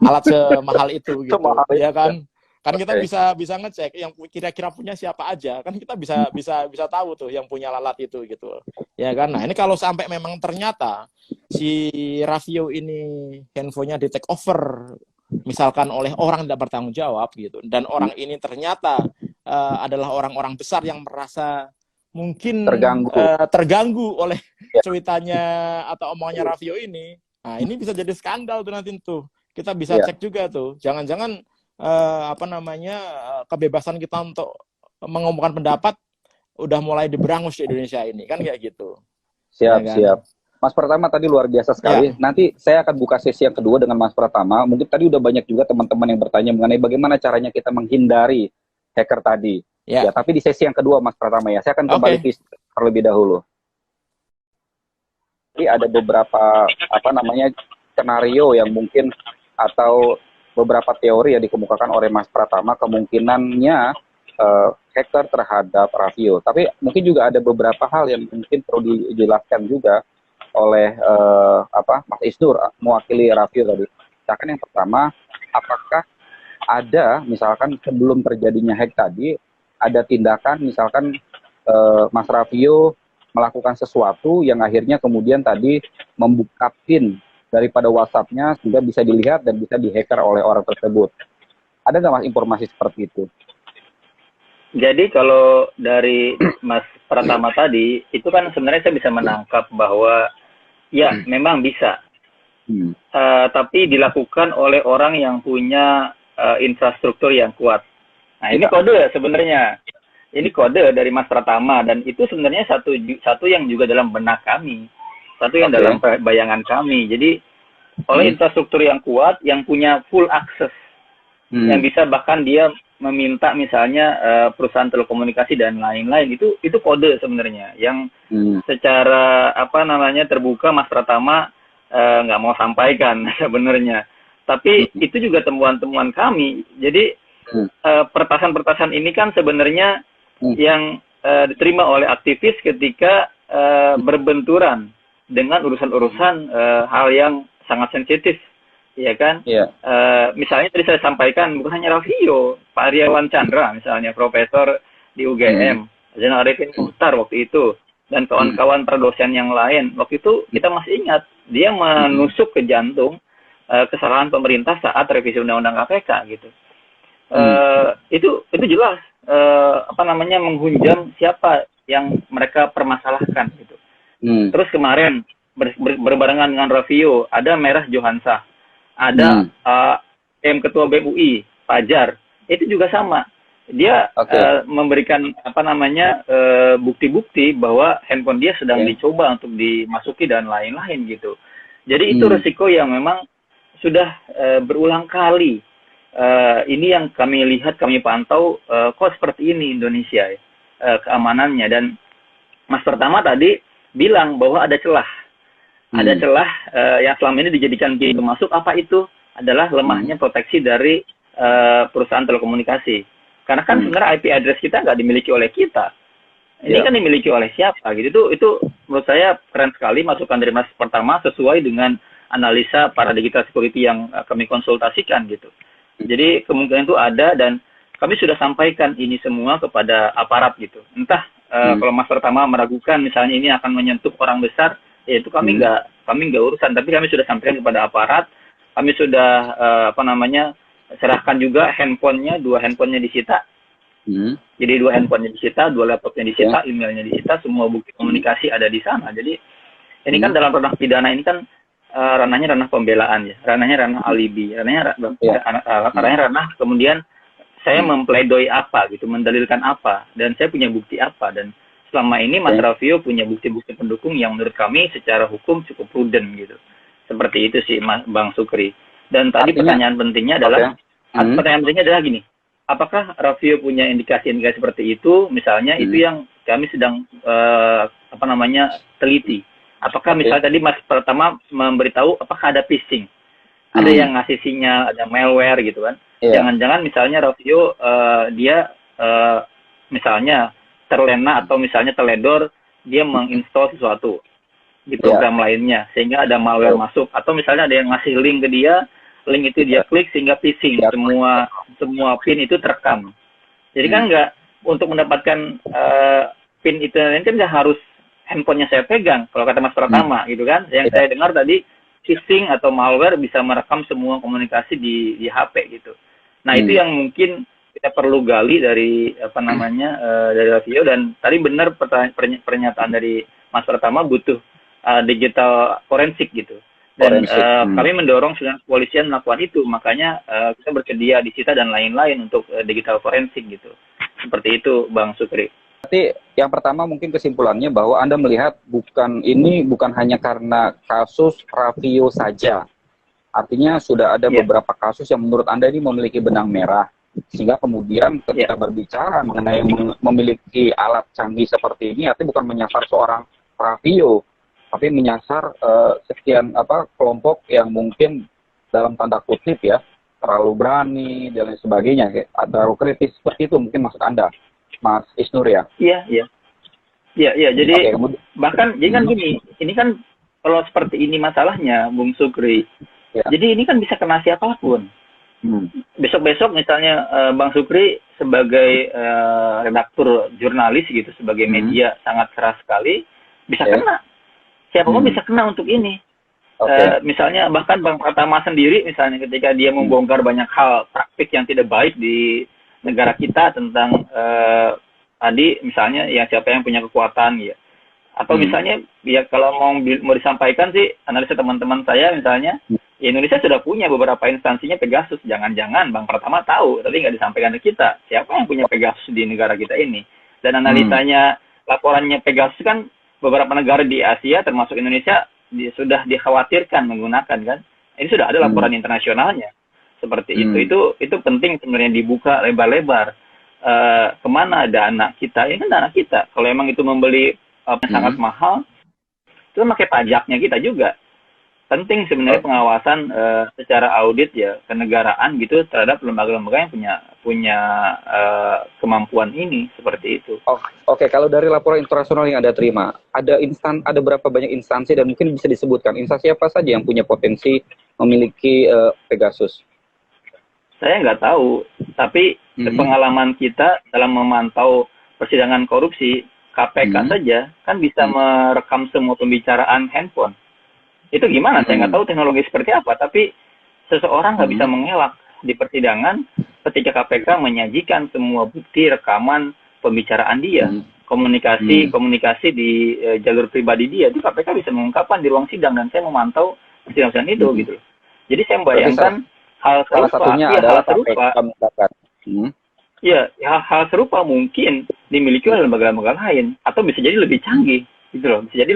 alat semahal itu gitu? Ya kan? Kan kita bisa ngecek yang kira-kira punya siapa aja. Kan kita bisa tahu tuh yang punya alat itu gitu. Ya kan? Nah, ini kalau sampai memang ternyata si Ravio ini handphonenya di take over misalkan oleh orang tidak bertanggung jawab gitu, dan orang ini ternyata adalah orang-orang besar yang merasa mungkin terganggu oleh cuitannya atau omongannya Ravio ini. Nah, ini bisa jadi skandal tuh nanti tuh. Kita bisa cek juga tuh. Jangan-jangan kebebasan kita untuk mengumumkan pendapat udah mulai diberangus di Indonesia ini kan kayak gitu. Siap. Mas Pratama tadi luar biasa sekali. Nanti saya akan buka sesi yang kedua dengan Mas Pratama. Mungkin tadi udah banyak juga teman-teman yang bertanya mengenai bagaimana caranya kita menghindari hacker tadi. Ya, tapi di sesi yang kedua Mas Pratama ya. Saya akan kembali ke terlebih dahulu. Jadi ada beberapa skenario yang mungkin atau beberapa teori yang dikemukakan oleh Mas Pratama kemungkinannya hacker terhadap Ravio. Tapi mungkin juga ada beberapa hal yang mungkin perlu dijelaskan juga oleh Mas Isnur mewakili Ravio tadi. Misalkan yang pertama, apakah ada misalkan sebelum terjadinya hack tadi ada tindakan misalkan Mas Ravio melakukan sesuatu yang akhirnya kemudian tadi membuka PIN daripada WhatsApp-nya sehingga bisa dilihat dan bisa dihacker oleh orang tersebut. Ada nggak Mas informasi seperti itu? Jadi kalau dari Mas Pratama tadi, itu kan sebenarnya saya bisa menangkap bahwa ya memang bisa. Tapi dilakukan oleh orang yang punya infrastruktur yang kuat. Nah, ini kode sebenarnya. Ini kode dari Mas Pratama, dan itu sebenarnya satu yang juga dalam benak kami. Satu yang dalam bayangan kami. Jadi oleh infrastruktur yang kuat, yang punya full access. Yang bisa bahkan dia meminta misalnya perusahaan telekomunikasi dan lain-lain, itu kode sebenarnya yang secara apa namanya terbuka Mas Pratama nggak mau sampaikan sebenarnya. Tapi itu juga temuan-temuan kami. Jadi pertasan-pertasan ini kan sebenarnya yang diterima oleh aktivis ketika berbenturan dengan urusan-urusan hal yang sangat sensitif. Ya kan, misalnya tadi saya sampaikan bukan hanya Raffio, Pak Aryawan Chandra misalnya, profesor di UGM, Zainal Arifin Muchtar waktu itu, dan kawan-kawan para dosen yang lain. Waktu itu kita masih ingat, dia menusuk ke jantung kesalahan pemerintah saat revisi Undang-Undang KPK gitu. Itu jelas apa namanya menghunjam siapa yang mereka permasalahkan gitu. Terus kemarin berbarengan dengan Raffio ada Merah Johansa. Ada Ketua BEM UI, Fajar, itu juga sama. Dia memberikan apa namanya bukti-bukti bahwa handphone dia sedang dicoba untuk dimasuki dan lain-lain gitu. Jadi itu resiko yang memang sudah berulang kali. Ini yang kami lihat, kami pantau kok seperti ini Indonesia keamanannya. Dan Mas Pratama tadi bilang bahwa ada celah. Ada celah yang selama ini dijadikan pintu masuk. Apa itu? Adalah lemahnya proteksi dari perusahaan telekomunikasi. Karena kan sebenarnya IP address kita nggak dimiliki oleh kita. Ini kan dimiliki oleh siapa? Gitu. Itu menurut saya keren sekali masukan dari Mas Pratama sesuai dengan analisa para digital security yang kami konsultasikan gitu. Jadi kemungkinan itu ada dan kami sudah sampaikan ini semua kepada aparat gitu. Entah kalau Mas Pratama meragukan misalnya ini akan menyentuh orang besar, ya itu kami nggak urusan, tapi kami sudah sampaikan kepada aparat, kami sudah serahkan juga handphonenya, 2 handphonenya disita, jadi 2 handphonenya disita, 2 laptopnya disita, emailnya disita, semua bukti komunikasi ada di sana. Jadi ini kan dalam ranah pidana ini kan ranahnya ranah pembelaan ya, ranahnya ranah alibi, ranahnya ranah kemudian saya mempledoi apa gitu, mendalilkan apa, dan saya punya bukti apa, dan selama ini Mas Raffio punya bukti-bukti pendukung yang menurut kami secara hukum cukup prudent gitu. Seperti itu sih Bang Sukri. Dan tadi pertanyaan pentingnya adalah gini, apakah Raffio punya indikasi-indikasi seperti itu? Misalnya itu yang kami sedang teliti. Apakah misalnya tadi Mas Pratama memberitahu apakah ada phishing? Ada yang ngasih sinyal, ada malware gitu kan. Jangan-jangan misalnya Raffio dia misalnya terlena atau misalnya teledor, dia menginstall sesuatu di program lainnya sehingga ada malware masuk, atau misalnya ada yang ngasih link ke dia, link itu dia klik sehingga phishing, semua pin itu terekam. Jadi kan nggak, untuk mendapatkan pin itu kan nggak harus handphonenya saya pegang kalau kata Mas Pratama gitu kan. Yang saya dengar tadi phishing atau malware bisa merekam semua komunikasi di HP gitu. Nah itu yang mungkin kita perlu gali dari dari Raffio. Dan tadi benar pernyataan dari Mas Pratama, butuh digital forensik gitu. Dan kami mendorong kepolisian melakukan itu, makanya kita bersedia disita dan lain-lain untuk digital forensik gitu. Seperti itu Bang Sukri. Berarti yang pertama mungkin kesimpulannya bahwa Anda melihat bukan hanya karena kasus Raffio saja. Artinya sudah ada beberapa kasus yang menurut Anda ini memiliki benang merah. Sehingga kemudian ketika berbicara mengenai memiliki alat canggih seperti ini, artinya bukan menyasar seorang Raffio, tapi menyasar sekian kelompok yang mungkin dalam tanda kutip ya terlalu berani dan lain sebagainya, atau kritis seperti itu mungkin maksud Anda, Mas Isnur ya? Iya. Jadi bahkan jadi kan gini, ini kan kalau seperti ini masalahnya, Bung Sukri. Jadi ini kan bisa kena siapapun. Besok-besok misalnya Bang Sukri sebagai redaktur jurnalis gitu, sebagai media sangat keras sekali, bisa kena. Siapapun bisa kena untuk ini. Misalnya bahkan Bang Pratama sendiri misalnya ketika dia membongkar banyak hal praktik yang tidak baik di negara kita tentang tadi misalnya ya siapa yang punya kekuatan ya. Atau misalnya ya kalau mau disampaikan sih analisa teman-teman saya misalnya, Indonesia sudah punya beberapa instansinya Pegasus. Jangan-jangan Bang Pratama tahu, tapi nggak disampaikan ke kita. Siapa yang punya Pegasus di negara kita ini? Dan analisanya, laporannya Pegasus kan beberapa negara di Asia, termasuk Indonesia, sudah dikhawatirkan menggunakan kan. Ini sudah ada laporan internasionalnya. seperti itu penting sebenarnya dibuka lebar-lebar. Kemana dana kita? Ini kan dana kita. Kalau emang itu membeli sangat mahal, itu pakai pajaknya kita juga. Penting sebenarnya pengawasan secara audit ya kenegaraan gitu terhadap lembaga-lembaga yang punya kemampuan ini seperti itu. Oke. Kalau dari laporan internasional yang Anda terima, ada berapa banyak instansi dan mungkin bisa disebutkan instansi apa saja yang punya potensi memiliki Pegasus? Saya nggak tahu, tapi pengalaman kita dalam memantau persidangan korupsi KPK saja kan bisa merekam semua pembicaraan handphone. Itu gimana? Saya nggak tahu teknologi seperti apa, tapi seseorang nggak bisa mengelak di persidangan ketika KPK menyajikan semua bukti rekaman pembicaraan dia, komunikasi di jalur pribadi dia, itu KPK bisa mengungkapkan di ruang sidang dan saya memantau persidangan itu gitu. Jadi saya membayangkan hal serupa, hal serupa mungkin dimiliki oleh lembaga-lembaga lain atau bisa jadi lebih canggih. Gitu loh, bisa jadi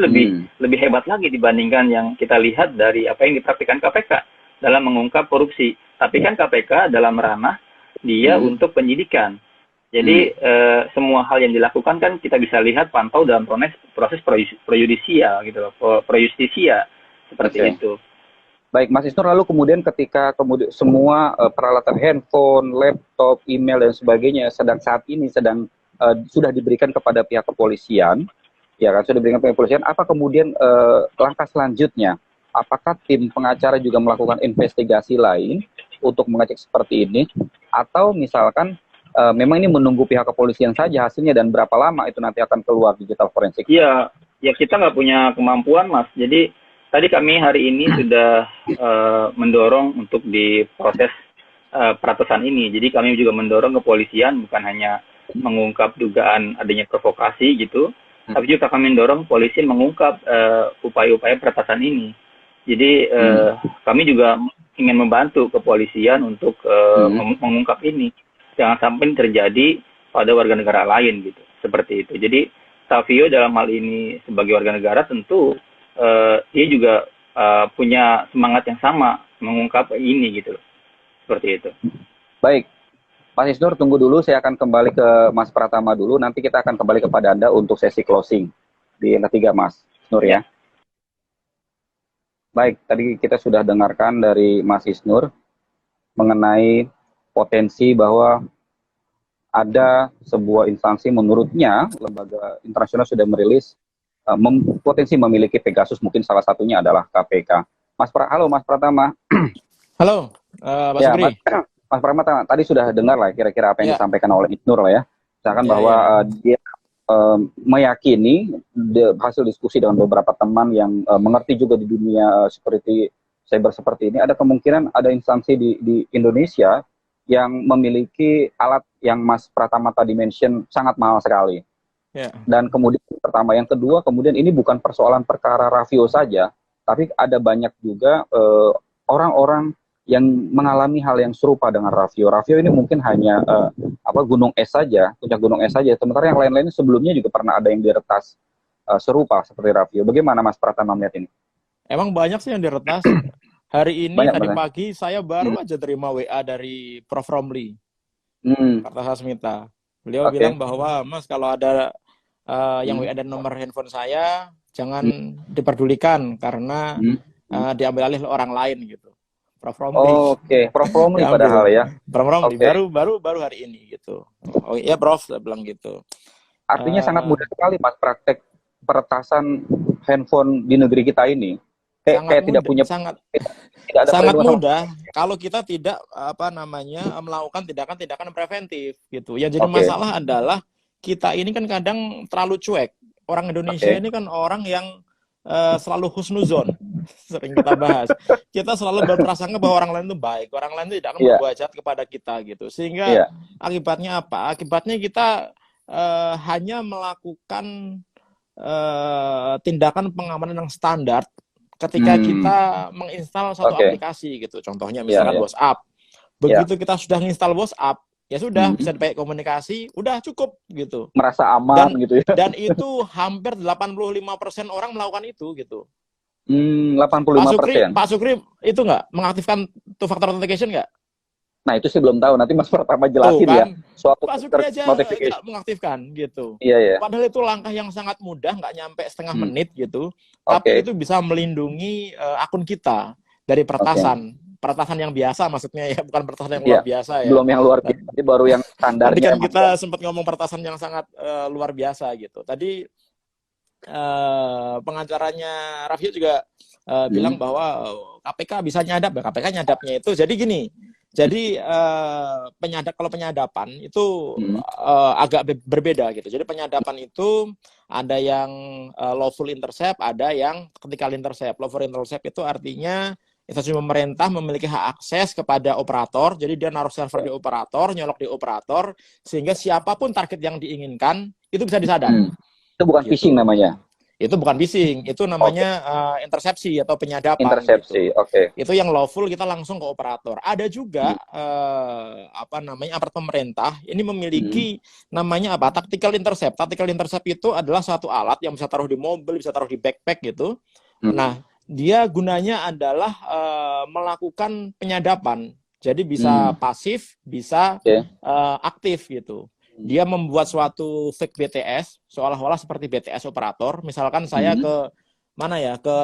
lebih hebat lagi dibandingkan yang kita lihat dari apa yang dipraktikkan KPK dalam mengungkap korupsi. Tapi kan KPK dalam ranah dia untuk penyidikan. Jadi semua hal yang dilakukan kan kita bisa lihat pantau dalam proses pro-justisia gitu loh, pro-justisia seperti itu. Baik, Mas Isnur, lalu kemudian ketika semua peralatan handphone, laptop, email dan sebagainya saat ini sudah diberikan kepada pihak kepolisian. Ya kan, sudah diberikan kepolisian, apa kemudian langkah selanjutnya? Apakah tim pengacara juga melakukan investigasi lain untuk mengecek seperti ini? Atau misalkan memang ini menunggu pihak kepolisian saja hasilnya dan berapa lama itu nanti akan keluar digital forensik? Iya, ya kita nggak punya kemampuan, Mas. Jadi tadi kami hari ini sudah mendorong untuk diproses peratasan ini. Jadi kami juga mendorong kepolisian bukan hanya mengungkap dugaan adanya provokasi gitu, tapi juga kami mendorong polisi mengungkap upaya-upaya peretasan ini. Jadi kami juga ingin membantu kepolisian untuk mengungkap ini. Jangan sampai terjadi pada warga negara lain gitu. Seperti itu. Jadi Savio dalam hal ini sebagai warga negara tentu dia juga punya semangat yang sama mengungkap ini gitu. Seperti itu. Baik. Mas Isnur, tunggu dulu, saya akan kembali ke Mas Pratama dulu, nanti kita akan kembali kepada Anda untuk sesi closing di yang ketiga, Mas Isnur ya. Baik, tadi kita sudah dengarkan dari Mas Isnur mengenai potensi bahwa ada sebuah instansi menurutnya, lembaga internasional sudah merilis potensi memiliki Pegasus, mungkin salah satunya adalah KPK. Halo Mas Pratama. Halo, Pak Sugri. Mas Pratama tadi sudah dengar lah kira-kira apa yang disampaikan oleh Isnur lah ya. Misalkan bahwa dia meyakini hasil diskusi dengan beberapa teman yang mengerti juga di dunia security cyber seperti ini, ada kemungkinan ada instansi di Indonesia yang memiliki alat yang Mas Pratama tadi mention sangat mahal sekali. Dan kemudian pertama, yang kedua, kemudian ini bukan persoalan perkara Raffio saja, tapi ada banyak juga orang-orang yang mengalami hal yang serupa dengan Raffio. Raffio ini mungkin hanya gunung es saja, puncak gunung es saja. Sementara yang lain-lainnya sebelumnya juga pernah ada yang diretas serupa seperti Raffio. Bagaimana Mas Pratama melihat ini? Emang banyak sih yang diretas. Hari ini tadi pagi saya baru aja terima WA dari Prof. Romli, Kartasasmita. Beliau bilang bahwa Mas kalau ada yang WA dan nomor handphone saya jangan diperdulikan karena diambil alih orang lain gitu. Prof. Romli. Prof. Romli padahal ya. Prof. Romli baru hari ini gitu. Oh iya Prof, saya bilang gitu. Artinya sangat mudah sekali Mas praktek peretasan handphone di negeri kita ini. Sangat mudah kalau kita tidak melakukan tindakan-tindakan preventif gitu. Yang jadi masalah adalah kita ini kan kadang terlalu cuek. Orang Indonesia ini kan orang yang selalu husnuzon, sering kita bahas. Kita selalu berprasangka bahwa orang lain itu baik, orang lain itu tidak akan berbuat jahat kepada kita gitu. Sehingga akibatnya apa? Akibatnya kita hanya melakukan tindakan pengamanan yang standar ketika kita menginstal suatu aplikasi gitu. Contohnya misalkan WhatsApp. Begitu kita sudah menginstal WhatsApp, ya sudah bisa dipakai komunikasi, udah cukup gitu. Merasa aman gitu ya. Dan itu hampir 85% orang melakukan itu gitu. 85%. Pak Sukri itu nggak mengaktifkan two factor authentication nggak? Nah, itu sih belum tahu. Nanti Mas Pratama jelasin kan, ya soal Pak Sukri aja notification. mengaktifkan gitu. Iya, iya. Padahal itu langkah yang sangat mudah, nggak nyampe setengah menit gitu. Oke. Tapi itu bisa melindungi akun kita dari peretasan. Peretasan yang biasa maksudnya ya, bukan peretasan yang luar biasa ya. Belum yang luar biasa, tadi baru yang standarnya. Tadi kan kita sempat ngomong peretasan yang sangat luar biasa gitu. Tadi pengacaranya Raffi juga bilang bahwa KPK bisa nyadap, ya KPK nyadapnya itu jadi gini. Jadi kalau penyadapan itu agak berbeda gitu. Jadi penyadapan itu ada yang lawful intercept, ada yang critical intercept. Lawful intercept itu artinya instansi pemerintah memiliki hak akses kepada operator. Jadi dia naruh server di operator, nyolok di operator, sehingga siapapun target yang diinginkan itu bisa disadap. Itu bukan phishing namanya. Itu bukan phishing, itu namanya intersepsi atau penyadapan. Intersepsi, gitu. oke. Itu yang lawful, kita langsung ke operator. Ada juga aparat pemerintah ini memiliki namanya tactical intercept. Tactical intercept itu adalah suatu alat yang bisa taruh di mobil, bisa taruh di backpack gitu. Nah, dia gunanya adalah melakukan penyadapan. Jadi bisa pasif, bisa aktif gitu. Dia membuat suatu fake BTS seolah-olah seperti BTS operator. Misalkan saya ke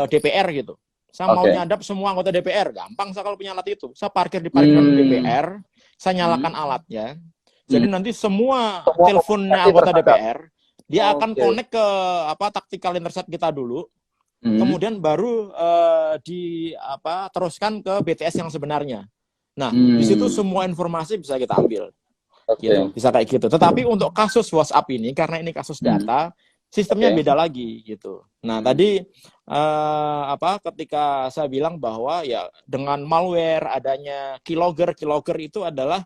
DPR gitu. Saya mau nyadap semua anggota DPR, gampang saya kalau punya alat itu. Saya parkir di parkiran DPR, saya nyalakan alatnya. Jadi nanti semua teleponnya anggota DPR, dia akan connect ke tactical intercept kita dulu. Kemudian baru teruskan ke BTS yang sebenarnya. Nah, di situ semua informasi bisa kita ambil. Gitu, bisa kayak gitu. Tetapi untuk kasus WhatsApp ini, karena ini kasus data, sistemnya beda lagi gitu. Nah, tadi ketika saya bilang bahwa ya dengan malware adanya keylogger itu adalah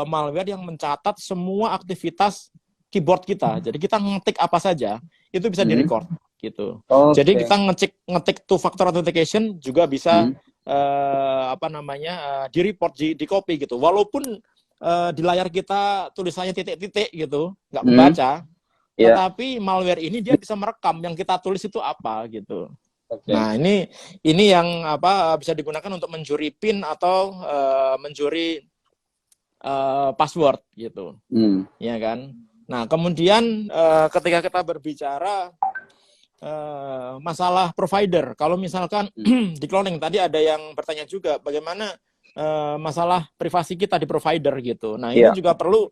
malware yang mencatat semua aktivitas keyboard kita. Jadi kita ngetik apa saja itu bisa direcord gitu. Jadi kita ngetik two factor authentication juga bisa di-report, di-copy gitu. Walaupun di layar kita tulisannya titik-titik gitu, nggak membaca, tetapi malware ini dia bisa merekam yang kita tulis itu apa gitu. Nah, ini yang bisa digunakan untuk mencuri PIN atau mencuri password gitu. Ya kan? Nah, kemudian ketika kita berbicara masalah provider, kalau misalkan di cloning tadi ada yang bertanya juga bagaimana masalah privasi kita di provider gitu. Nah, ini juga perlu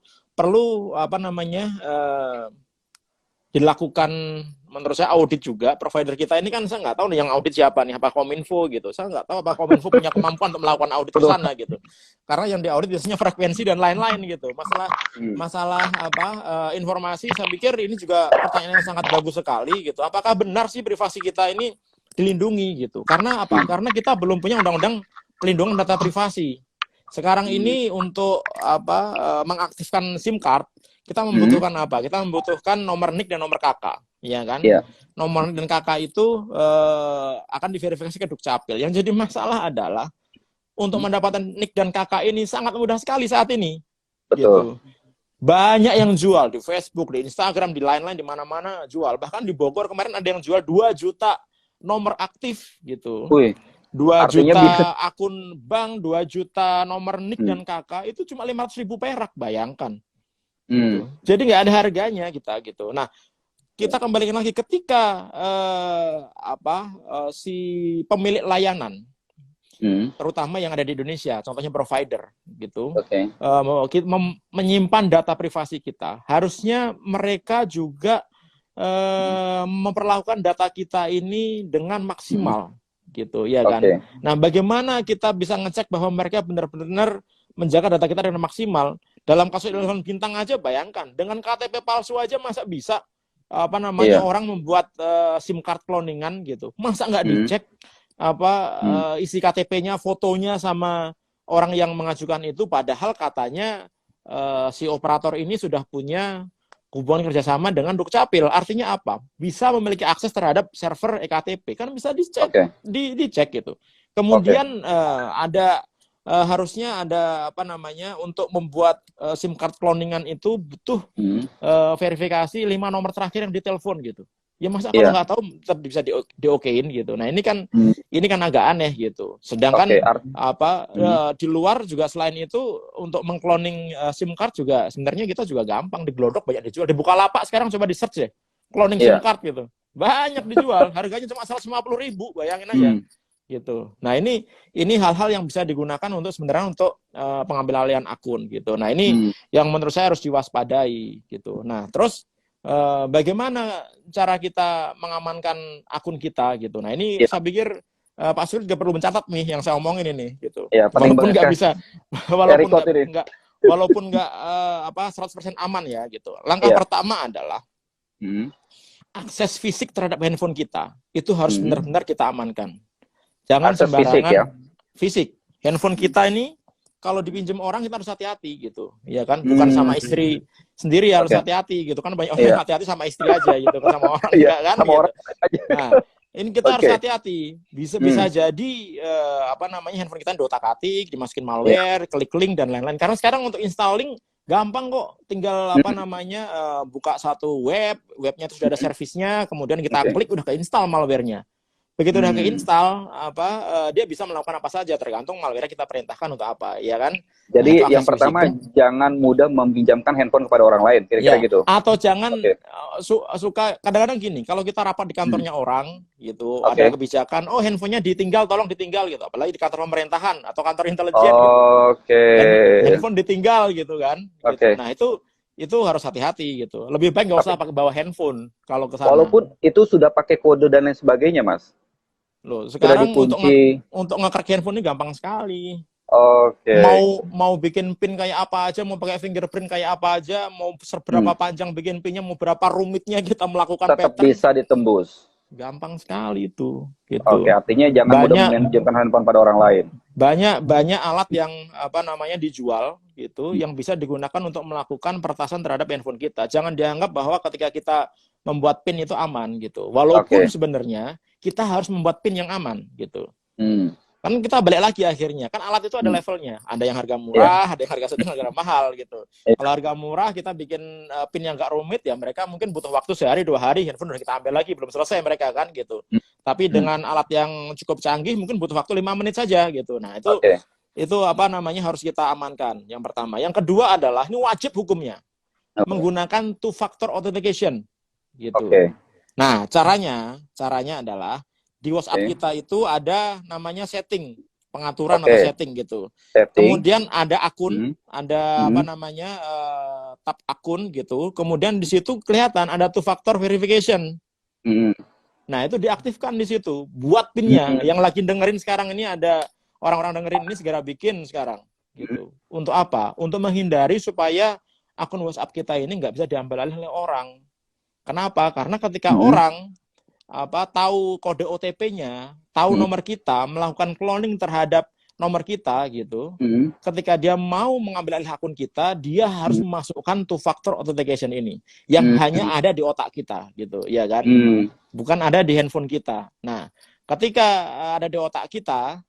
dilakukan menurut saya audit juga. Provider kita ini kan saya nggak tahu nih yang audit siapa nih, apa Kominfo gitu. Saya nggak tahu apa Kominfo punya kemampuan untuk melakukan audit ke sana gitu. Karena yang diaudit biasanya frekuensi dan lain-lain gitu. Masalah informasi, saya pikir ini juga pertanyaan yang sangat bagus sekali gitu. Apakah benar sih privasi kita ini dilindungi gitu? Karena apa? Karena kita belum punya undang-undang pelindungan data privasi. Sekarang ini untuk mengaktifkan SIM card, kita membutuhkan apa? Kita membutuhkan nomor NIK dan nomor KK, ya kan? Nomor NIK dan KK itu akan diverifikasi ke Dukcapil. Yang jadi masalah adalah untuk mendapatkan NIK dan KK ini sangat mudah sekali saat ini. Gitu. Banyak yang jual di Facebook, di Instagram, di lain-lain, di mana-mana jual. Bahkan di Bogor kemarin ada yang jual 2 juta nomor aktif gitu. 2 juta akun bank, 2 juta nomor NIK dan KK itu cuma 500.000 perak, bayangkan. Gitu. Jadi nggak ada harganya kita gitu. Nah, kita kembalikan lagi ketika si pemilik layanan, terutama yang ada di Indonesia, contohnya provider gitu, menyimpan data privasi kita, harusnya mereka juga memperlakukan data kita ini dengan maksimal. Gitu ya kan. Nah, bagaimana kita bisa ngecek bahwa mereka benar-benar menjaga data kita dengan maksimal? Dalam kasus telepon bintang aja, bayangkan dengan KTP palsu aja masa bisa orang membuat SIM card cloningan gitu. Masa nggak dicek isi KTP-nya, fotonya sama orang yang mengajukan itu, padahal katanya si operator ini sudah punya hubungan kerjasama dengan Dukcapil. Artinya apa? Bisa memiliki akses terhadap server EKTP. Kan bisa dicek, dicek gitu. Kemudian harusnya ada untuk membuat SIM card cloningan itu butuh verifikasi 5 nomor terakhir yang ditelepon gitu. Ya masa kalau nggak tahu tetap bisa diokein gitu. Nah ini kan agak aneh gitu. Sedangkan di luar juga selain itu untuk mengcloning SIM card juga sebenarnya kita juga gampang, diglodok banyak dijual. Di Bukalapak sekarang coba di search ya, cloning SIM card gitu. Banyak dijual, harganya cuma 150.000, bayangin aja. Gitu. Nah ini hal-hal yang bisa digunakan untuk sebenarnya untuk pengambil alihan akun gitu. Nah ini yang menurut saya harus diwaspadai gitu. Nah terus bagaimana cara kita mengamankan akun kita gitu. Nah ini saya pikir Pak Surya juga perlu mencatat nih yang saya omongin ini gitu. Walaupun nggak bisa, walaupun nggak 100% aman ya gitu. Langkah pertama adalah akses fisik terhadap handphone kita itu harus benar-benar kita amankan. Jangan akses sembarangan fisik. Handphone kita ini kalau dipinjam orang kita harus hati-hati gitu, ya kan? Bukan sama istri sendiri harus hati-hati gitu kan, banyak orang hati-hati sama istri aja gitu, sama orang enggak kan? Sama gitu. Orang aja. Nah, ini kita harus hati-hati. Bisa jadi handphone kita dotak-atik, dimasukin malware, klik link dan lain-lain. Karena sekarang untuk installing gampang kok, tinggal buka satu webnya itu sudah ada servisnya, kemudian kita klik udah keinstall malwarenya. Begitu udah keinstall, dia bisa melakukan apa saja tergantung malware kita perintahkan untuk apa, ya kan? Jadi yang pertama jangan mudah meminjamkan handphone kepada orang lain, kira-kira gitu. Atau jangan suka kadang-kadang gini, kalau kita rapat di kantornya orang gitu, ada kebijakan, handphonenya ditinggal, tolong ditinggal gitu, apalagi di kantor pemerintahan atau kantor intelijen gitu. Handphone ditinggal gitu kan. Gitu. Nah itu harus hati-hati gitu. Lebih baik nggak usah pakai bawa handphone kalau ke sana. Walaupun itu sudah pakai kode dan lain sebagainya, Mas. Loh, sekarang untuk nge-crack handphone ini gampang sekali. Mau bikin PIN kayak apa aja, mau pakai fingerprint kayak apa aja, mau seberapa panjang bikin PIN-nya, mau berapa rumitnya kita melakukan tetap bisa ditembus. Gampang sekali itu. Gitu. Artinya jangan mudah meminjamkan handphone pada orang lain. Banyak alat yang dijual gitu, yang bisa digunakan untuk melakukan peretasan terhadap handphone kita. Jangan dianggap bahwa ketika kita membuat PIN itu aman gitu. Walaupun sebenarnya kita harus membuat PIN yang aman gitu. Kan kita balik lagi akhirnya, kan alat itu ada levelnya. Ada yang harga murah, ada yang harga sedang, harga mahal gitu. Kalau harga murah kita bikin PIN yang gak rumit ya, mereka mungkin butuh waktu sehari 2 hari, handphone udah kita ambil lagi, belum selesai mereka kan gitu. Tapi dengan alat yang cukup canggih mungkin butuh waktu 5 menit saja gitu. Nah itu harus kita amankan. Yang pertama. Yang kedua adalah ini wajib hukumnya menggunakan two factor authentication gitu. Nah caranya adalah di WhatsApp kita itu ada namanya setting, pengaturan atau setting gitu. Kemudian ada akun, ada tab akun gitu. Kemudian di situ kelihatan ada two factor verification. Nah itu diaktifkan di situ. Buat PIN-nya. Yang lagi dengerin sekarang ini ada orang-orang dengerin ini segera bikin sekarang. Gitu. Untuk apa? Untuk menghindari supaya akun WhatsApp kita ini nggak bisa diambil alih oleh orang. Kenapa? Karena ketika orang tahu kode OTP-nya, tahu nomor kita, melakukan cloning terhadap nomor kita gitu. Ketika dia mau mengambil alih akun kita, dia harus memasukkan two factor authentication ini yang hanya ada di otak kita gitu, ya kan? Bukan ada di handphone kita. Nah, ketika ada di otak kita,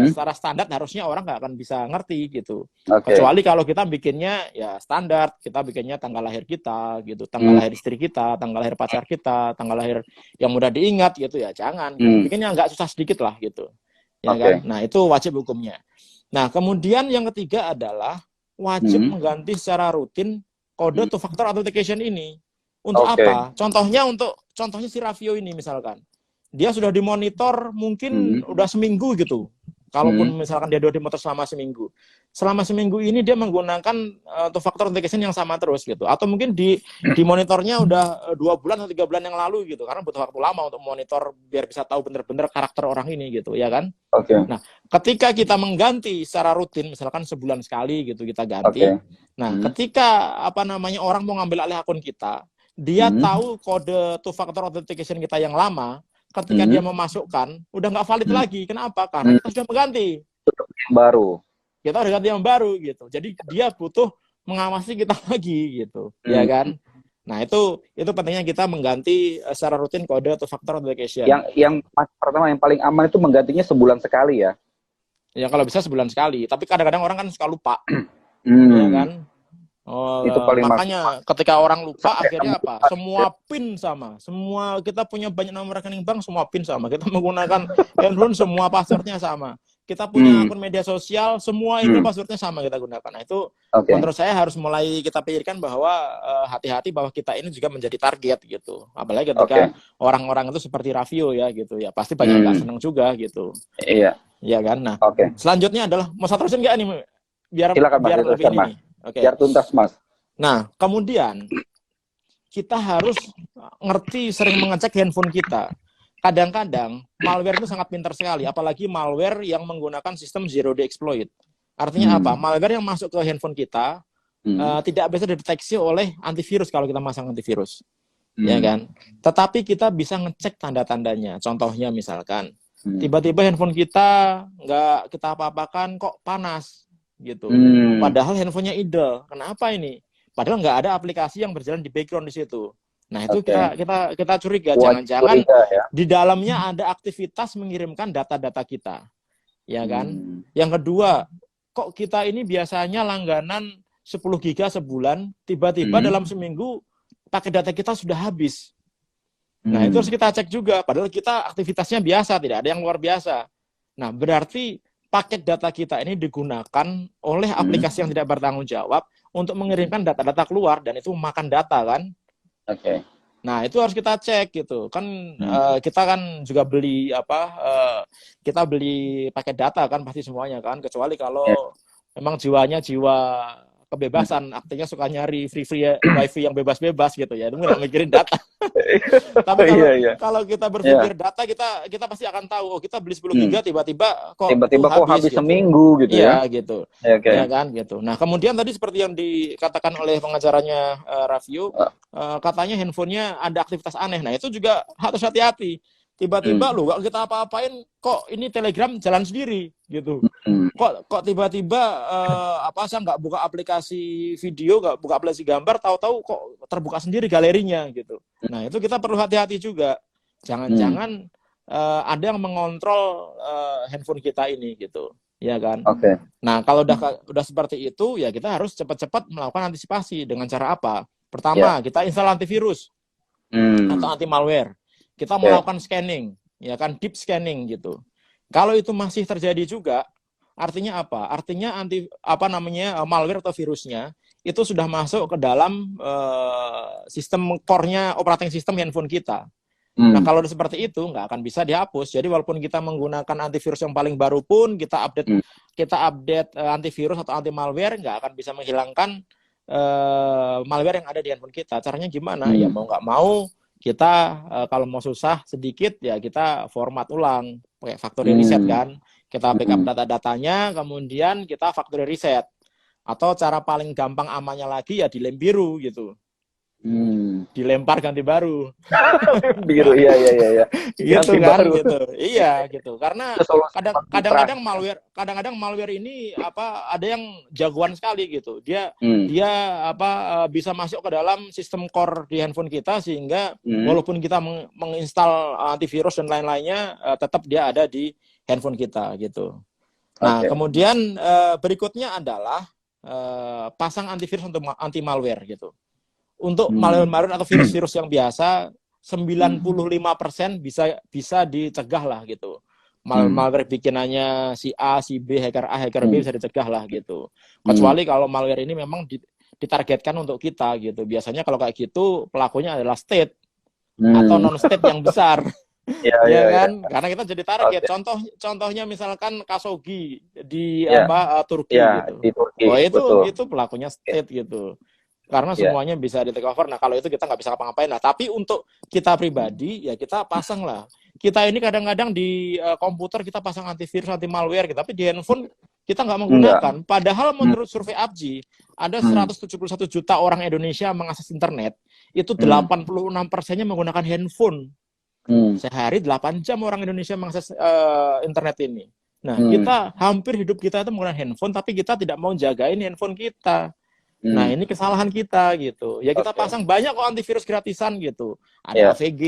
secara standar harusnya orang nggak akan bisa ngerti gitu. Kecuali kalau kita bikinnya ya standar, kita bikinnya tanggal lahir kita gitu, tanggal lahir istri kita, tanggal lahir pacar kita, tanggal lahir yang mudah diingat gitu ya, jangan. Bikinnya nggak susah sedikit lah gitu. Ya kan? Nah, itu wajib hukumnya. Nah, kemudian yang ketiga adalah wajib mengganti secara rutin kode two factor authentication ini. Untuk apa? Contohnya si Raffio ini misalkan. Dia sudah dimonitor mungkin udah seminggu gitu. Kalaupun misalkan dia dimonitor selama seminggu. Selama seminggu ini dia menggunakan two factor authentication yang sama terus gitu. Atau mungkin di monitornya udah 2 bulan atau 3 bulan yang lalu gitu. Karena butuh waktu lama untuk monitor biar bisa tahu benar-benar karakter orang ini gitu, ya kan? Nah, ketika kita mengganti secara rutin, misalkan sebulan sekali gitu kita ganti. Nah, ketika orang mau ngambil alih akun kita, dia tahu kode two factor authentication kita yang lama. Ketika dia memasukkan, udah nggak valid lagi. Kenapa? Karena kita sudah mengganti. Baru. Kita udah ganti yang baru gitu. Jadi dia butuh mengawasi kita lagi gitu, ya kan? Nah itu pentingnya kita mengganti secara rutin kode atau factor authentication. Yang pertama yang paling aman itu menggantinya sebulan sekali ya? Ya kalau bisa sebulan sekali. Tapi kadang-kadang orang kan suka lupa, ya kan? Itu paling makanya ketika orang lupa akhirnya apa? Semua PIN sama. Semua kita punya banyak nomor rekening bank, semua PIN sama. Kita menggunakan handphone, semua passwordnya sama. Kita punya akun media sosial, semua email passwordnya sama kita gunakan. Nah itu menurut saya harus mulai kita pikirkan bahwa hati-hati bahwa kita ini juga menjadi target gitu. Apalagi ketika orang-orang itu seperti Raffio ya gitu ya, pasti banyak nggak senang juga gitu. Iya kan. Nah selanjutnya adalah mau saya terusin nggak nih biar silakan, biar Mas, lebih ini nih. Biar tuntas, Mas. Nah kemudian kita harus ngerti sering mengecek handphone kita. Kadang-kadang malware itu sangat pintar sekali, apalagi malware yang menggunakan sistem zero day exploit. Artinya apa? Malware yang masuk ke handphone kita tidak bisa dideteksi oleh antivirus kalau kita masang antivirus, ya kan? Tetapi kita bisa ngecek tanda-tandanya. Contohnya misalkan, tiba-tiba handphone kita nggak kita apa-apakan kok panas, gitu. Padahal handphonenya idle. Kenapa ini? Padahal nggak ada aplikasi yang berjalan di background di situ. Nah itu kita curiga, jangan-jangan di dalamnya ada aktivitas mengirimkan data-data kita, ya kan? Yang kedua, kok kita ini biasanya langganan 10 giga sebulan, tiba-tiba dalam seminggu pakai data kita sudah habis. Nah itu harus kita cek juga, padahal kita aktivitasnya biasa, tidak ada yang luar biasa. Nah berarti paket data kita ini digunakan oleh aplikasi yang tidak bertanggung jawab untuk mengirimkan data-data keluar, dan itu makan data kan? Nah itu harus kita cek gitu kan. Kita kan juga beli kita beli paket data kan pasti semuanya kan, kecuali kalau memang jiwanya jiwa kebebasan, artinya suka nyari free wifi yang bebas-bebas gitu ya, itu nggak mikirin data. Tapi kalau kita berpikir data, kita pasti akan tahu, oh kita beli 10 giga tiba-tiba kok habis gitu. Seminggu gitu ya. Gitu. Ya kan gitu. Nah, kemudian tadi seperti yang dikatakan oleh pengacaranya Raffio, katanya handphonenya ada aktivitas aneh. Nah, itu juga harus hati-hati. Tiba-tiba loh, kalau kita apa-apain kok ini Telegram jalan sendiri gitu. Kok tiba-tiba saya nggak buka aplikasi video, nggak buka aplikasi gambar, tahu-tahu kok terbuka sendiri galerinya gitu. Nah itu kita perlu hati-hati juga. Jangan-jangan ada yang mengontrol handphone kita ini gitu, ya kan? Nah kalau udah seperti itu ya kita harus cepat-cepat melakukan antisipasi dengan cara apa? Pertama kita install antivirus atau anti malware. Kita melakukan scanning, ya kan, deep scanning gitu. Kalau itu masih terjadi juga, artinya apa? Artinya malware atau virusnya itu sudah masuk ke dalam sistem core-nya operating system handphone kita. Nah, kalau seperti itu nggak akan bisa dihapus. Jadi walaupun kita menggunakan antivirus yang paling baru pun, kita update antivirus atau anti malware, nggak akan bisa menghilangkan malware yang ada di handphone kita. Caranya gimana? Ya mau nggak mau kita kalau mau susah sedikit ya kita format ulang pakai factory reset kan. Kita backup data-datanya, kemudian kita factory reset. Atau cara paling gampang amannya lagi ya dilem biru gitu. Dilempar ganti baru. Biru, iya. Gitu kan, gitu. Iya, gitu. Karena kadang-kadang malware ini ada yang jagoan sekali gitu. Dia bisa masuk ke dalam sistem core di handphone kita sehingga walaupun kita menginstal antivirus dan lain-lainnya tetap dia ada di handphone kita gitu. Nah, kemudian berikutnya adalah pasang antivirus untuk anti malware gitu. Untuk malware atau virus-virus yang biasa 95% bisa dicegah lah gitu. Malware bikinannya si A, si B, hacker A, hacker B bisa dicegah lah gitu. Kecuali kalau malware ini memang ditargetkan untuk kita gitu. Biasanya kalau kayak gitu pelakunya adalah state atau non state yang besar. Ya kan? Karena kita jadi target. Contohnya misalkan Khashoggi di Turki gitu. Di Turki, itu pelakunya state gitu. Karena semuanya bisa di take over. Nah kalau itu kita nggak bisa ngapa-ngapain. Nah tapi untuk kita pribadi ya kita pasang lah. Kita ini kadang-kadang di komputer kita pasang antivirus, anti malware gitu. Tapi di handphone kita nggak menggunakan. Padahal menurut survei APJI ada 171 juta orang Indonesia mengakses internet. Itu 86%-nya menggunakan handphone. Sehari 8 jam orang Indonesia mengakses internet ini. Nah kita hampir hidup kita itu menggunakan handphone. Tapi kita tidak mau jagain handphone kita. Nah ini kesalahan kita gitu. Ya kita pasang banyak kok antivirus gratisan gitu. Ada AVG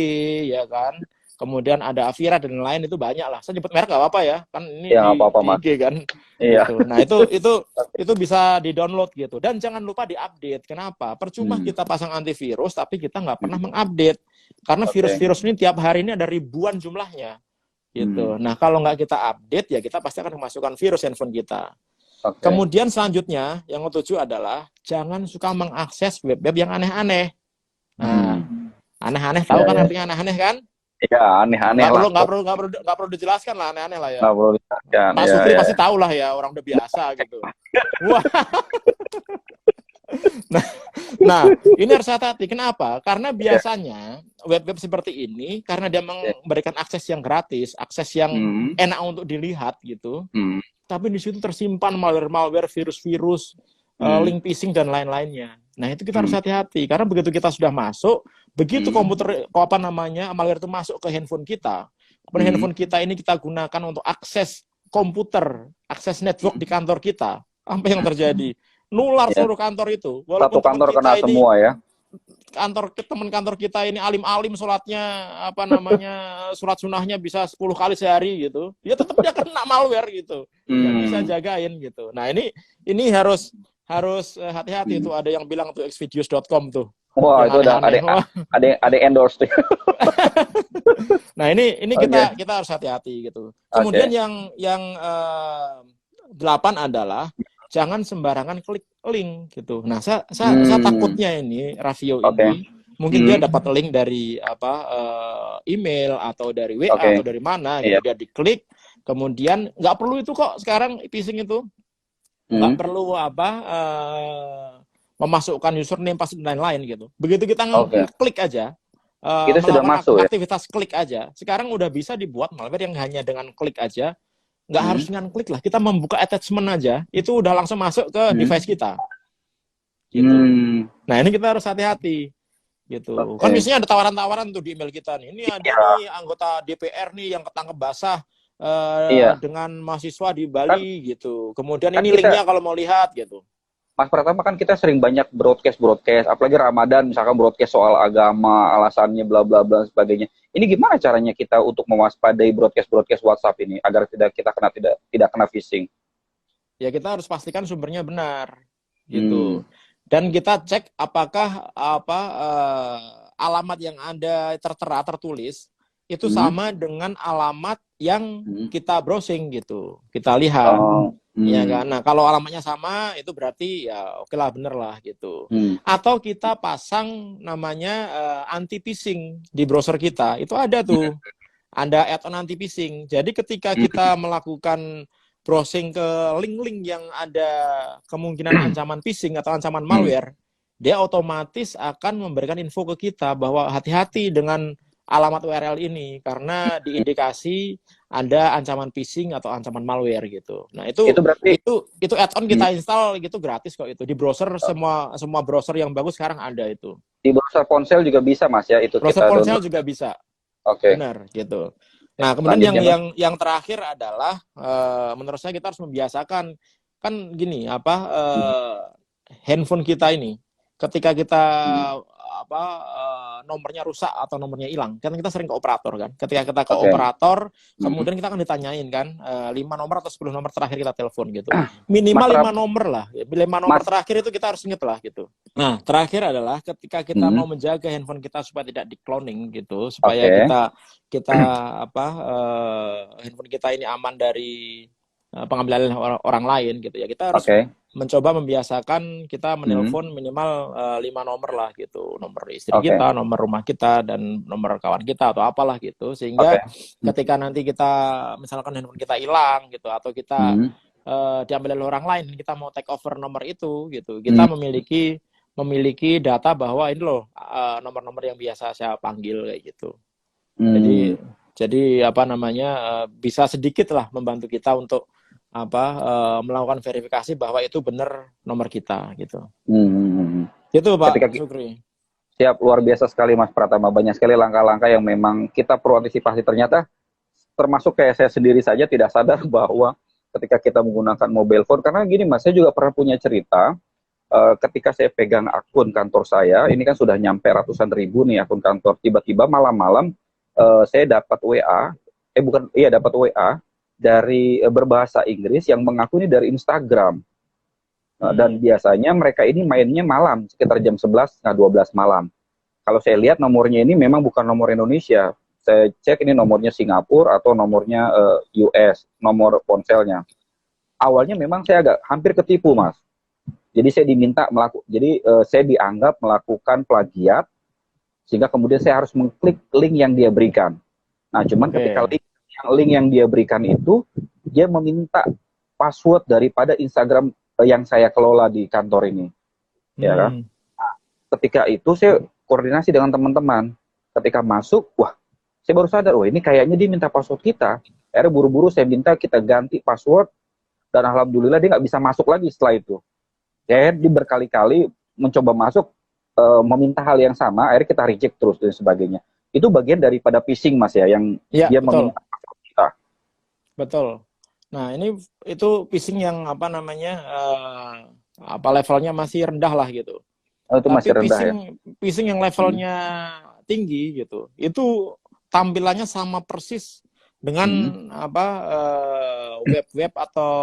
ya kan. kemudian ada Avira dan lain itu banyak lah. Saya nyebut merek nggak apa-apa ya, kan ini Ya, apa-apa, di Mas. IG kan. Iya. Gitu. Nah itu bisa di-download gitu. Dan jangan lupa di-update. Kenapa? Percuma kita pasang antivirus tapi kita nggak pernah mengupdate. Karena virus-virus ini tiap hari ini ada ribuan jumlahnya. Gitu. Nah kalau nggak kita update ya kita pasti akan memasukkan virus handphone kita. Kemudian selanjutnya yang ketujuh adalah jangan suka mengakses web-web yang aneh-aneh. Nah, aneh-aneh tahu kan artinya aneh-aneh kan? Iya, aneh-aneh lah. Nggak perlu dijelaskan lah aneh-aneh lah ya. Nggak perlu dijelaskan. Pak Sukri pasti tahu lah ya, orang udah biasa gitu. Wah. Nah, ini harus hati-hati. Kenapa? Karena biasanya web-web seperti ini, karena dia memberikan akses yang gratis, akses yang enak untuk dilihat gitu. Tapi di situ tersimpan malware-malware, virus-virus, link phishing dan lain-lainnya. Nah, itu kita harus hati-hati karena begitu kita sudah masuk, begitu komputer malware itu masuk ke handphone kita, kemudian handphone kita ini kita gunakan untuk akses komputer, akses network di kantor kita, apa yang terjadi? Nular seluruh kantor itu. Walaupun satu kantor kena ini, semua ya. Teman kantor kita ini alim-alim sholatnya sholat sunnahnya bisa 10 kali sehari gitu, ya tetap dia kena malware gitu, nggak bisa jagain gitu. Nah ini harus hati-hati. Itu ada yang bilang tuh xvideos.com tuh. Wah, itu ada endorse tuh. Nah ini kita harus hati-hati gitu. Kemudian yang 8 adalah jangan sembarangan klik link gitu. Nah, saya takutnya ini Raffio ini mungkin dia dapat link dari email atau dari WA atau dari mana gitu. Dia diklik, kemudian nggak perlu itu kok sekarang phishing itu. Nggak perlu memasukkan username, password dan lain-lain gitu. Begitu kita klik aja, kita sudah masuk aktivitas klik aja. Sekarang udah bisa dibuat malware yang hanya dengan klik aja. Nggak harus dengan klik lah, kita membuka attachment aja, itu udah langsung masuk ke device kita. Gitu. Nah ini kita harus hati-hati. Gitu. Kan biasanya ada tawaran-tawaran tuh di email kita nih. Ini ada nih anggota DPR nih yang ketangkep basah dengan mahasiswa di Bali gitu. Kemudian ini linknya kalau mau lihat gitu. Mas Pratama, kan kita sering banyak broadcast, apalagi Ramadan misalkan broadcast soal agama, alasannya bla bla bla sebagainya. Ini gimana caranya kita untuk mewaspadai broadcast WhatsApp ini agar tidak kena phishing? Ya kita harus pastikan sumbernya benar gitu. Dan kita cek apakah alamat yang ada tertulis itu sama dengan alamat yang kita browsing gitu. Kita lihat. Ya kan? Nah, kalau alamatnya sama itu berarti ya oke lah, bener lah gitu. Atau kita pasang namanya anti phishing di browser kita. Itu ada tuh. Ada add-on anti phishing. Jadi ketika kita melakukan browsing ke link-link yang ada kemungkinan ancaman phishing atau ancaman malware, dia otomatis akan memberikan info ke kita bahwa hati-hati dengan alamat URL ini karena diindikasi ada ancaman phishing atau ancaman malware gitu. Nah, itu berarti itu add-on kita install gitu gratis kok itu. Di browser semua browser yang bagus sekarang ada itu. Di browser ponsel juga bisa, Mas ya, itu browser ponsel juga bisa. Benar gitu. Nah, kemudian yang terakhir adalah menurut saya kita harus membiasakan, kan gini, handphone kita ini ketika kita nomornya rusak atau nomornya hilang, kan kita sering ke operator kan. Ketika kita ke operator, kemudian kita akan ditanyain kan 5 nomor atau 10 nomor terakhir kita telepon gitu. Minimal 5 nomor lah. 5 nomor terakhir itu kita harus inget lah gitu. Nah, terakhir adalah ketika kita mau menjaga handphone kita supaya tidak di-cloning gitu, supaya kita handphone kita ini aman dari pengambilan orang lain gitu ya. Kita harus mencoba membiasakan kita menelpon minimal 5 nomor lah gitu. Nomor istri kita, nomor rumah kita, dan nomor kawan kita atau apalah gitu. Sehingga ketika nanti kita misalkan handphone kita hilang gitu atau kita diambil oleh orang lain, kita mau take over nomor itu gitu. Kita memiliki data bahwa ini loh nomor-nomor yang biasa saya panggil kayak gitu. Jadi bisa sedikit lah membantu kita untuk melakukan verifikasi bahwa itu benar nomor kita gitu. Itu Pak Sukri. Siap, luar biasa sekali Mas Pratama. Banyak sekali langkah-langkah yang memang kita perlu antisipasi. Ternyata termasuk kayak saya sendiri saja tidak sadar bahwa ketika kita menggunakan mobile phone, karena gini Mas, saya juga pernah punya cerita ketika saya pegang akun kantor saya, ini kan sudah nyampe ratusan ribu nih akun kantor, tiba-tiba malam-malam saya dapat WA, bukan, iya dapat WA dari berbahasa Inggris yang mengaku ini dari Instagram. Dan biasanya mereka ini mainnya malam, sekitar jam 11, 12 malam. Kalau saya lihat nomornya ini memang bukan nomor Indonesia. Saya cek ini nomornya Singapura atau nomornya US, nomor ponselnya. Awalnya memang saya agak hampir ketipu, Mas. Jadi saya diminta saya dianggap melakukan plagiat, sehingga kemudian saya harus mengklik link yang dia berikan. Nah, cuman ketika link yang dia berikan itu, dia meminta password daripada Instagram yang saya kelola di kantor ini, ya kan? Nah, ketika itu saya koordinasi dengan teman-teman. Ketika masuk, wah, saya baru sadar, wah ini kayaknya dia minta password kita. Akhirnya buru-buru saya minta kita ganti password, dan alhamdulillah dia nggak bisa masuk lagi setelah itu. Ya, dia berkali-kali mencoba masuk, meminta hal yang sama, akhirnya kita reject terus dan sebagainya. Itu bagian daripada phishing, Mas ya, yang dia meminta password kita. Betul. Nah, itu phishing yang levelnya masih rendah lah gitu. Itu tapi masih rendah phishing yang levelnya tinggi gitu, itu tampilannya sama persis dengan web-web atau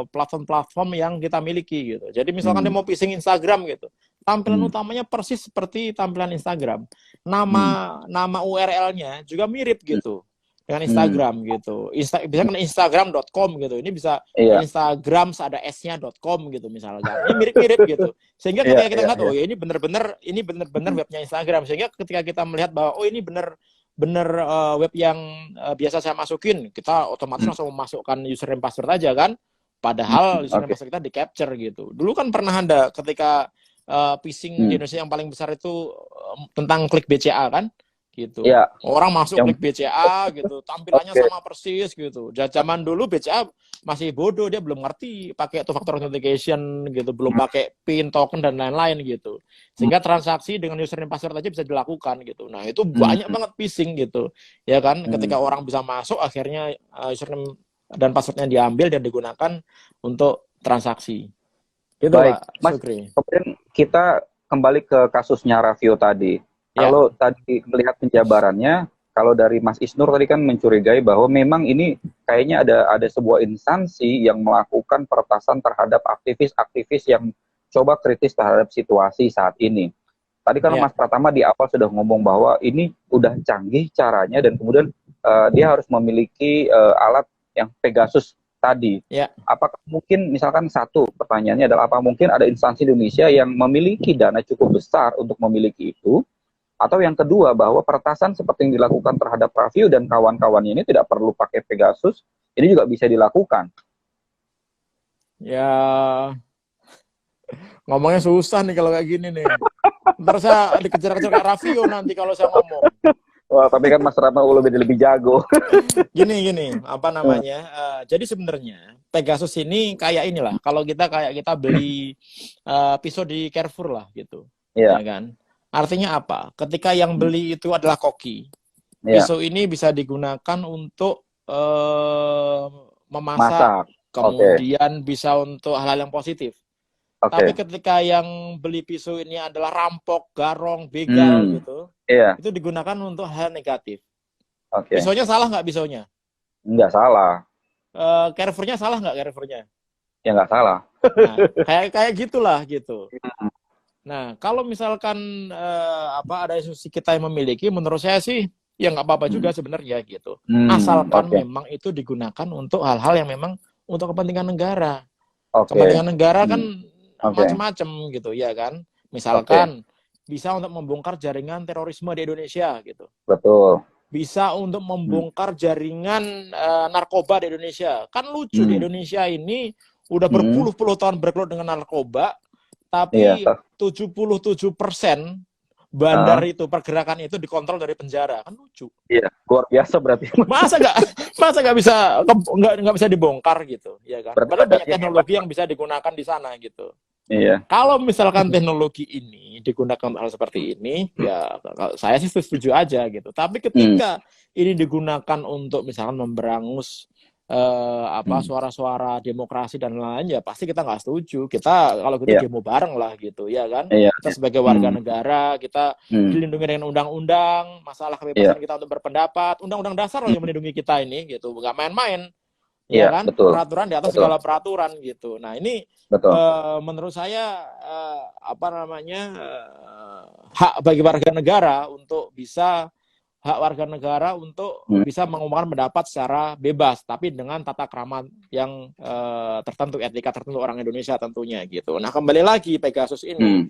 platform-platform yang kita miliki gitu. Jadi misalkan dia mau phishing Instagram gitu, tampilan utamanya persis seperti tampilan Instagram. Nama URL-nya juga mirip gitu dengan Instagram gitu. Bisa kan instagram.com gitu. Ini bisa Instagram ada s-nya.com gitu misalnya. Ini mirip-mirip gitu. Sehingga ketika kita lihat ini benar-benar webnya Instagram. Sehingga ketika kita melihat bahwa ini benar web yang biasa saya masukin, kita otomatis langsung memasukkan username password aja kan. Padahal username password kita di-capture gitu. Dulu kan pernah ada ketika phishing di Indonesia yang paling besar itu tentang klik BCA kan. Gitu. Orang masuk klik BCA gitu, tampilannya sama persis gitu. Zaman dulu BCA masih bodoh, dia belum ngerti pakai two factor authentication gitu, belum pakai PIN, token dan lain-lain gitu. Sehingga transaksi dengan username password aja bisa dilakukan gitu. Nah, itu banyak banget phishing gitu. Ya kan, ketika orang bisa masuk akhirnya username dan passwordnya diambil dan digunakan untuk transaksi. Gitu, baik, Pak Mas. Sukri. Kemudian kita kembali ke kasusnya Raffio tadi. Kalau tadi melihat penjabarannya, kalau dari Mas Isnur tadi kan mencurigai bahwa memang ini kayaknya ada sebuah instansi yang melakukan peretasan terhadap aktivis-aktivis yang coba kritis terhadap situasi saat ini. Tadi kan Mas Pratama di awal sudah ngomong bahwa ini udah canggih caranya dan kemudian dia harus memiliki alat yang Pegasus tadi. Apakah mungkin misalkan satu pertanyaannya adalah apa mungkin ada instansi Indonesia yang memiliki dana cukup besar untuk memiliki itu? Atau yang kedua, bahwa peretasan seperti yang dilakukan terhadap Raffio dan kawan-kawannya ini tidak perlu pakai Pegasus, ini juga bisa dilakukan. Ya, ngomongnya susah nih kalau kayak gini nih. Ntar saya dikejar-kejar kayak Raffio nanti kalau saya ngomong. Wah, tapi kan Mas Ratna lebih jago. Gini, jadi sebenarnya Pegasus ini kayak inilah. Kalau kita beli pisau di Carrefour lah gitu. Ya kan? Artinya apa? Ketika yang beli itu adalah koki, pisau ini bisa digunakan untuk memasak, kemudian bisa untuk hal-hal yang positif. Tapi ketika yang beli pisau ini adalah rampok, garong, begal gitu, itu digunakan untuk hal negatif. Pisaunya salah nggak pisaunya? Nggak salah. Carrefour-nya salah nggak Carrefour-nya? Ya nggak salah. Nah, kayak gitulah gitu. Nah, kalau misalkan ada institusi kita yang memiliki, menurut saya sih ya nggak apa-apa juga sebenarnya gitu. Asalkan memang itu digunakan untuk hal-hal yang memang untuk kepentingan negara. Kepentingan negara kan macam-macam gitu, ya kan. Misalkan bisa untuk membongkar jaringan terorisme di Indonesia gitu. Betul. Bisa untuk membongkar jaringan narkoba di Indonesia. Kan lucu di Indonesia ini udah berpuluh-puluh tahun bergelut dengan narkoba. Tapi 77% bandar itu, pergerakan itu dikontrol dari penjara. Kan lucu. Iya, luar biasa berarti. Masa nggak bisa dibongkar gitu, ya kan? Padahal banyak teknologi yang bisa digunakan di sana gitu. Iya. Kalau misalkan teknologi ini digunakan hal seperti ini, ya saya sih setuju aja gitu. Tapi ketika ini digunakan untuk misalkan memberangus suara-suara demokrasi dan lain, ya pasti kita nggak setuju. Kita kalau gitu demo bareng lah gitu, ya kan? Kita sebagai warga negara, kita dilindungi dengan undang-undang, masalah kebebasan kita untuk berpendapat, undang-undang dasar yang melindungi kita ini gitu, nggak main-main. Ya kan? Betul. Peraturan di atas segala peraturan gitu. Nah, ini menurut saya hak bagi warga negara untuk bisa bisa mengumumkan pendapat secara bebas, tapi dengan tata krama yang tertentu, etika tertentu orang Indonesia tentunya gitu. Nah, kembali lagi Pegasus ini,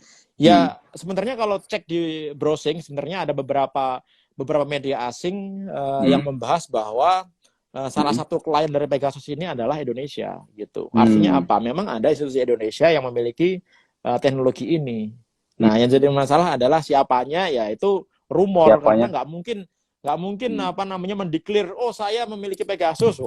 sebenarnya kalau cek di browsing, sebenarnya ada beberapa media asing yang membahas bahwa salah satu klien dari Pegasus ini adalah Indonesia gitu. Artinya apa? Memang ada institusi Indonesia yang memiliki teknologi ini. Nah, yang jadi masalah adalah siapanya, yaitu rumor, karena nggak mungkin mendeklir, oh saya memiliki Pegasus.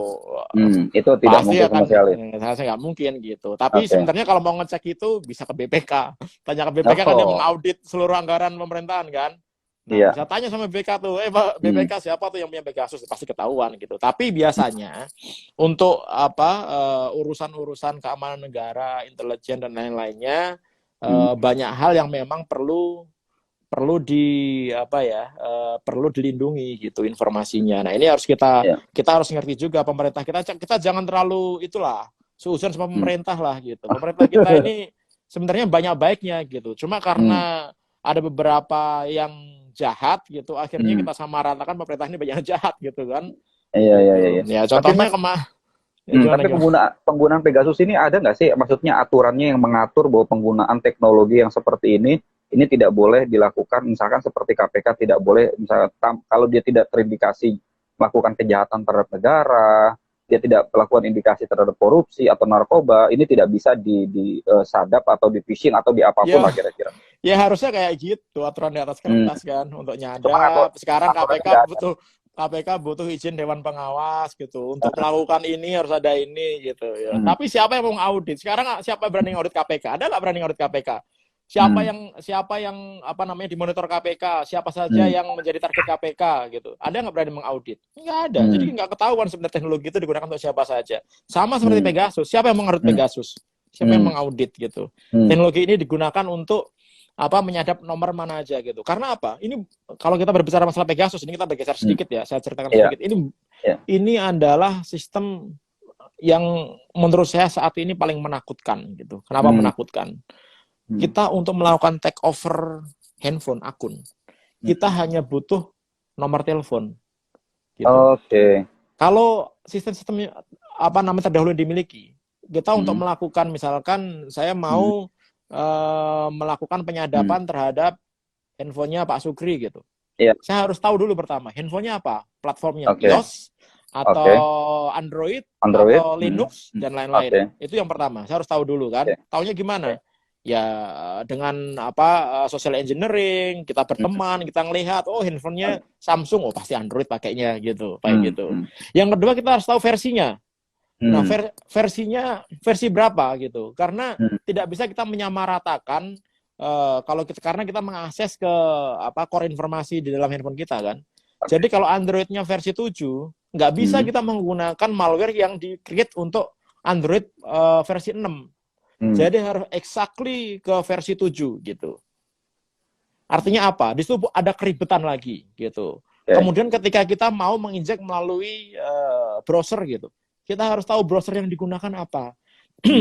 Itu tidak mungkin sama sekali. Saya nggak mungkin gitu. Tapi sebenarnya kalau mau ngecek itu bisa ke BPK. Tanya ke BPK kan dia mengaudit seluruh anggaran pemerintahan kan. Nah, bisa tanya sama BPK tuh, BPK siapa tuh yang punya Pegasus, pasti ketahuan gitu. Tapi biasanya untuk urusan-urusan keamanan negara, intelijen dan lain-lainnya, banyak hal yang memang perlu dilindungi gitu informasinya. Nah, ini harus kita harus ngerti juga, pemerintah kita jangan terlalu suuzon sama pemerintah lah gitu. Pemerintah kita ini sebenarnya banyak baiknya gitu. Cuma karena ada beberapa yang jahat gitu, akhirnya kita samaratakan pemerintah ini banyak jahat gitu kan. Iya. Ya, contohnya tapi penggunaan Pegasus ini ada nggak sih, maksudnya aturannya yang mengatur bahwa penggunaan teknologi yang seperti ini tidak boleh dilakukan, misalkan seperti KPK tidak boleh, misalnya kalau dia tidak terindikasi melakukan kejahatan terhadap negara, dia tidak melakukan indikasi terhadap korupsi atau narkoba, ini tidak bisa disadap atau di-phishing atau di apapun lah kira-kira. Ya harusnya kayak gitu, aturan di atas kertas kan, untuk nyadap. Sekarang KPK butuh izin Dewan Pengawas gitu, untuk melakukan ini harus ada ini gitu ya. Tapi siapa yang mau ngaudit? Sekarang siapa berani ngaudit KPK? Ada nggak berani ngaudit KPK? Siapa yang dimonitor KPK? Siapa saja yang menjadi target KPK gitu? Ada nggak berani mengaudit? Nggak ada. Jadi nggak ketahuan sebenarnya teknologi itu digunakan untuk siapa saja. Sama seperti Pegasus. Siapa yang mengaudit Pegasus? Siapa yang mengaudit gitu? Teknologi ini digunakan untuk menyadap nomor mana aja gitu. Karena apa? Ini kalau kita berbicara masalah Pegasus, ini kita bergeser sedikit ya. Saya ceritakan sedikit. Ini adalah sistem yang menurut saya saat ini paling menakutkan gitu. Kenapa menakutkan? Kita untuk melakukan take over handphone akun, kita hanya butuh nomor telepon. Gitu. Kalau sistem-sistem terdahulu dimiliki, kita untuk melakukan, misalkan saya mau melakukan penyadapan terhadap handphonenya Pak Sukri gitu. Saya harus tahu dulu pertama, handphonenya apa? Platformnya iOS atau Android atau Linux dan lain-lain. Itu yang pertama, saya harus tahu dulu kan. Taunya gimana? Ya dengan social engineering, kita berteman, kita ngelihat, oh handphonenya Samsung, oh pasti Android pakainya gitu, kayak gitu. Yang kedua kita harus tahu versinya. Nah, versinya versi berapa gitu. Karena tidak bisa kita menyamaratakan karena kita mengakses ke core informasi di dalam handphone kita kan. Jadi kalau Androidnya versi 7, nggak bisa kita menggunakan malware yang di-create untuk Android versi 6. Jadi harus exactly ke versi 7 gitu. Artinya apa? Di situ ada keribetan lagi gitu. Kemudian ketika kita mau menginjek melalui browser gitu, kita harus tahu browser yang digunakan apa.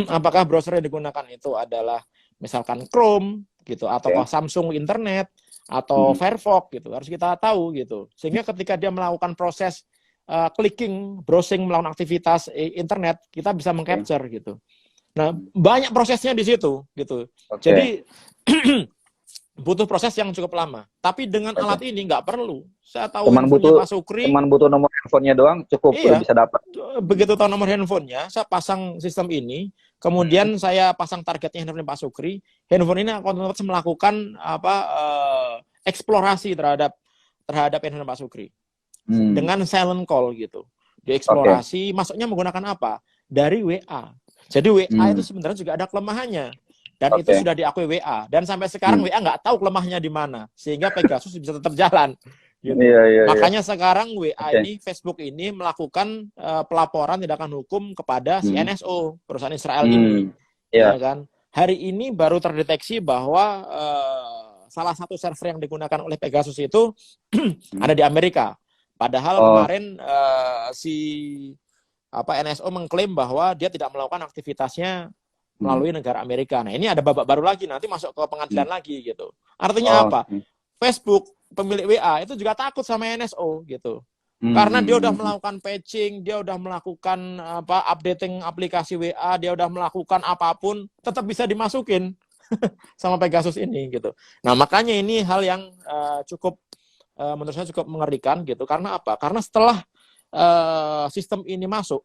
Apakah browser yang digunakan itu adalah misalkan Chrome gitu, atau Samsung Internet atau Firefox gitu. Harus kita tahu gitu. Sehingga ketika dia melakukan proses clicking, browsing, melakukan aktivitas internet, kita bisa mengcapture gitu. Nah, banyak prosesnya di situ gitu. Jadi butuh proses yang cukup lama. Tapi dengan alat ini nggak perlu. Saya tahu Pak Sukri. Cuman butuh nomor handphonenya doang cukup bisa dapat. Begitu tahu nomor handphonenya, saya pasang sistem ini. Kemudian saya pasang targetnya handphone Pak Sukri. Handphone ini akan terus melakukan eksplorasi terhadap handphone Pak Sukri. Dengan silent call gitu. Dieksplorasi, masuknya menggunakan apa? Dari WA. Jadi WA itu sebenarnya juga ada kelemahannya. Dan itu sudah diakui WA. Dan sampai sekarang WA nggak tahu kelemahannya di mana. Sehingga Pegasus bisa tetap jalan. Gitu. Iya. Makanya sekarang WA ini, Facebook ini melakukan pelaporan tindakan hukum kepada si NSO, perusahaan Israel ini. Ya kan? Hari ini baru terdeteksi bahwa salah satu server yang digunakan oleh Pegasus itu ada di Amerika. Padahal kemarin si NSO mengklaim bahwa dia tidak melakukan aktivitasnya melalui negara Amerika. Nah, ini ada babak baru lagi, nanti masuk ke pengadilan lagi gitu. Artinya apa? Facebook, pemilik WA itu juga takut sama NSO gitu. Karena dia udah melakukan patching, dia udah melakukan updating aplikasi WA, dia udah melakukan apapun, tetap bisa dimasukin sama Pegasus ini gitu. Nah, makanya ini hal yang cukup menurut saya cukup mengerikan gitu. Karena apa? Karena setelah sistem ini masuk,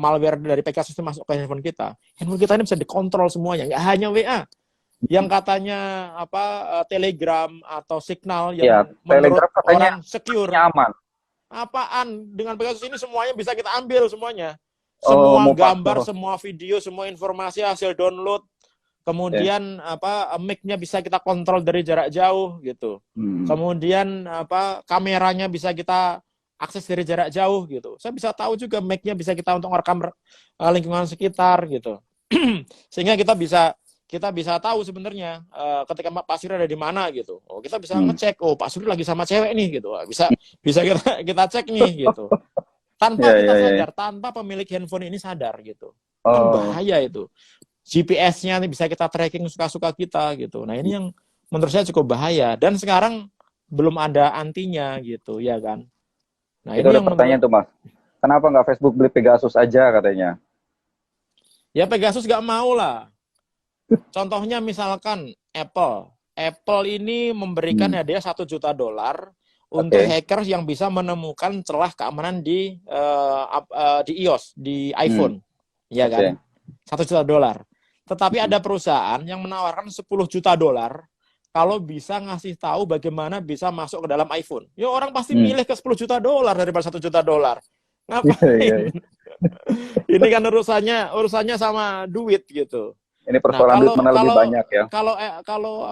malware dari Pegasus itu masuk ke handphone kita ini bisa dikontrol semuanya, nggak hanya WA. Yang katanya Telegram atau Signal yang menurut orang secure, aman. Apaan? Dengan Pegasus ini semuanya bisa kita ambil semuanya. Semua gambar, semua video, semua informasi hasil download. Kemudian mic-nya bisa kita kontrol dari jarak jauh gitu. Kemudian kameranya bisa kita akses dari jarak jauh gitu. Saya bisa tahu juga mic-nya bisa kita untuk merekam lingkungan sekitar gitu. Sehingga kita bisa tahu sebenarnya ketika Pak Suri ada di mana gitu. Kita bisa ngecek, Pak Suri lagi sama cewek nih gitu. Bisa kita cek nih gitu. Tanpa kita sadar, tanpa pemilik handphone ini sadar gitu. Kan bahaya itu. GPS-nya nih bisa kita tracking suka-suka kita gitu. Nah, ini yang menurut saya cukup bahaya dan sekarang belum ada antinya gitu, ya kan. Nah, itu ini ada yang pertanyaan tuh, Mas. Kenapa nggak Facebook beli Pegasus aja katanya? Ya Pegasus nggak mau lah. Contohnya misalkan Apple ini memberikan hadiah $1 juta untuk hackers yang bisa menemukan celah keamanan di iOS, di iPhone, ya kan? $1 juta. Tetapi ada perusahaan yang menawarkan $10 juta kalau bisa ngasih tahu bagaimana bisa masuk ke dalam iPhone. Ya orang pasti milih ke $10 juta daripada $1 juta. Ngapain? Ini kan urusannya sama duit gitu. Ini persoalan duit mana lebih banyak ya. Kalau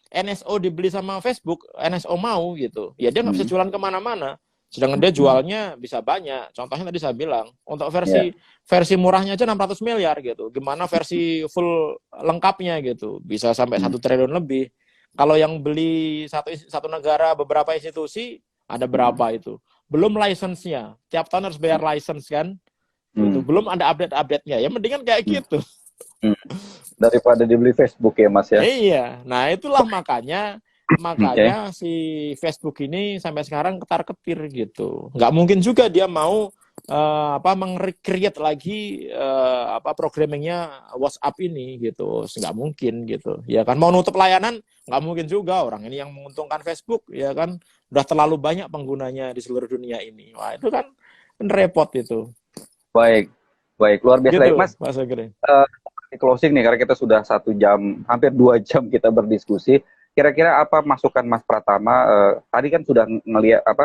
NSO dibeli sama Facebook, NSO mau gitu. Ya dia nggak bisa jualan kemana-mana. Sedangkan dia jualnya bisa banyak. Contohnya tadi saya bilang, untuk versi murahnya aja 600 miliar gitu. Gimana versi full lengkapnya gitu. Bisa sampai 1 triliun lebih. Kalau yang beli satu negara beberapa institusi, ada berapa itu. Belum license-nya. Tiap tahun harus bayar license kan. Gitu. Belum ada update-update-nya. Ya mendingan kayak gitu. Daripada dibeli Facebook ya Mas ya. Iya. Nah itulah makanya si Facebook ini sampai sekarang ketar-ketir gitu. Nggak mungkin juga dia mau meng-create lagi programmingnya WhatsApp ini gitu. Nggak mungkin gitu. Ya kan mau nutup layanan nggak mungkin juga. Orang ini yang menguntungkan Facebook ya kan udah terlalu banyak penggunanya di seluruh dunia ini. Wah itu kan repot itu. Baik luar biasa gitu, Mas. Closing nih karena kita sudah 1 jam, hampir 2 jam kita berdiskusi. Kira-kira apa masukan Mas Pratama? Tadi kan sudah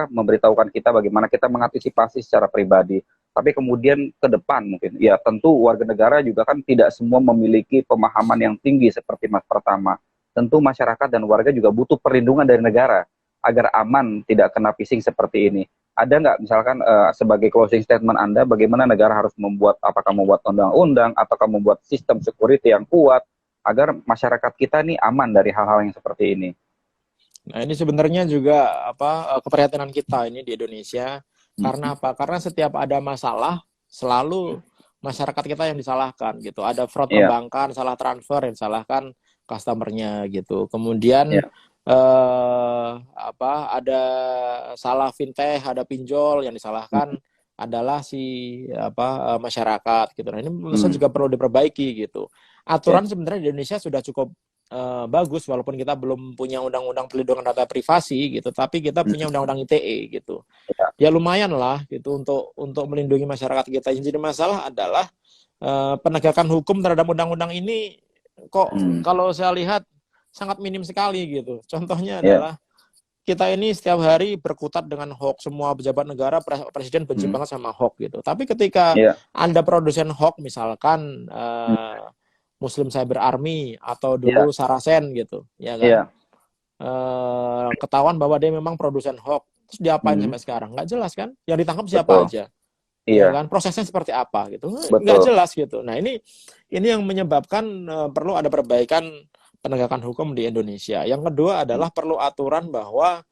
memberitahukan kita bagaimana kita mengantisipasi secara pribadi. Tapi kemudian ke depan mungkin, ya tentu warga negara juga kan tidak semua memiliki pemahaman yang tinggi seperti Mas Pratama. Tentu masyarakat dan warga juga butuh perlindungan dari negara agar aman, tidak kena phishing seperti ini. Ada nggak misalkan sebagai closing statement Anda, bagaimana negara harus apakah membuat undang-undang, apakah membuat sistem security yang kuat, agar masyarakat kita nih aman dari hal-hal yang seperti ini? Nah ini sebenarnya juga keprihatinan kita ini di Indonesia. Karena apa? Karena setiap ada masalah, selalu masyarakat kita yang disalahkan gitu. Ada fraud perbankan, salah transfer, yang disalahkan customernya gitu. Kemudian ada salah fintech, ada pinjol, yang disalahkan adalah masyarakat gitu. Nah ini menurut saya juga perlu diperbaiki gitu. Aturan sebenarnya di Indonesia sudah cukup bagus, walaupun kita belum punya undang-undang perlindungan data privasi gitu, tapi kita punya undang-undang ITE gitu. Ya lumayan lah gitu untuk melindungi masyarakat kita. Yang jadi masalah adalah penegakan hukum terhadap undang-undang ini kok kalau saya lihat sangat minim sekali gitu. Contohnya adalah kita ini setiap hari berkutat dengan hoax. Semua pejabat negara, presiden benci banget sama hoax gitu. Tapi ketika Anda produsen hoax, misalkan Muslim Cyber Army atau dulu Sarasen gitu, ya kan? ketahuan bahwa dia memang produsen hoax, terus diapain sampai sekarang? Nggak jelas kan? Yang ditangkap siapa Betul. aja? Iya. Ya kan? Prosesnya seperti apa gitu? Betul. Nggak jelas gitu. Nah ini yang menyebabkan perlu ada perbaikan penegakan hukum di Indonesia. Yang kedua adalah perlu aturan bahwa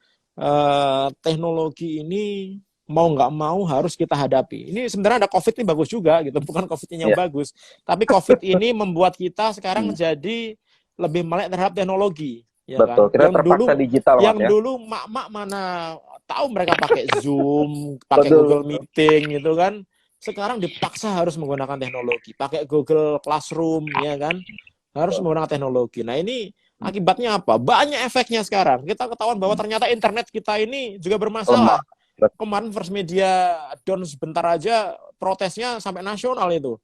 teknologi ini mau nggak mau harus kita hadapi. Ini sebenarnya ada COVID ini bagus juga gitu, bukan COVID ini yang bagus, tapi COVID ini membuat kita sekarang jadi lebih melek terhadap teknologi. Ya Betul. kan? Kita Yang terpaksa dulu, digital, yang Mas, ya. dulu mak-mak mana tahu mereka pakai Zoom, pakai Google Meeting gitu kan. Sekarang dipaksa harus menggunakan teknologi, pakai Google Classroom, ya kan, harus menggunakan teknologi. Nah ini akibatnya apa? Banyak efeknya sekarang. Kita ketahuan bahwa ternyata internet kita ini juga bermasalah. Kemarin First Media down sebentar aja, protesnya sampai nasional itu.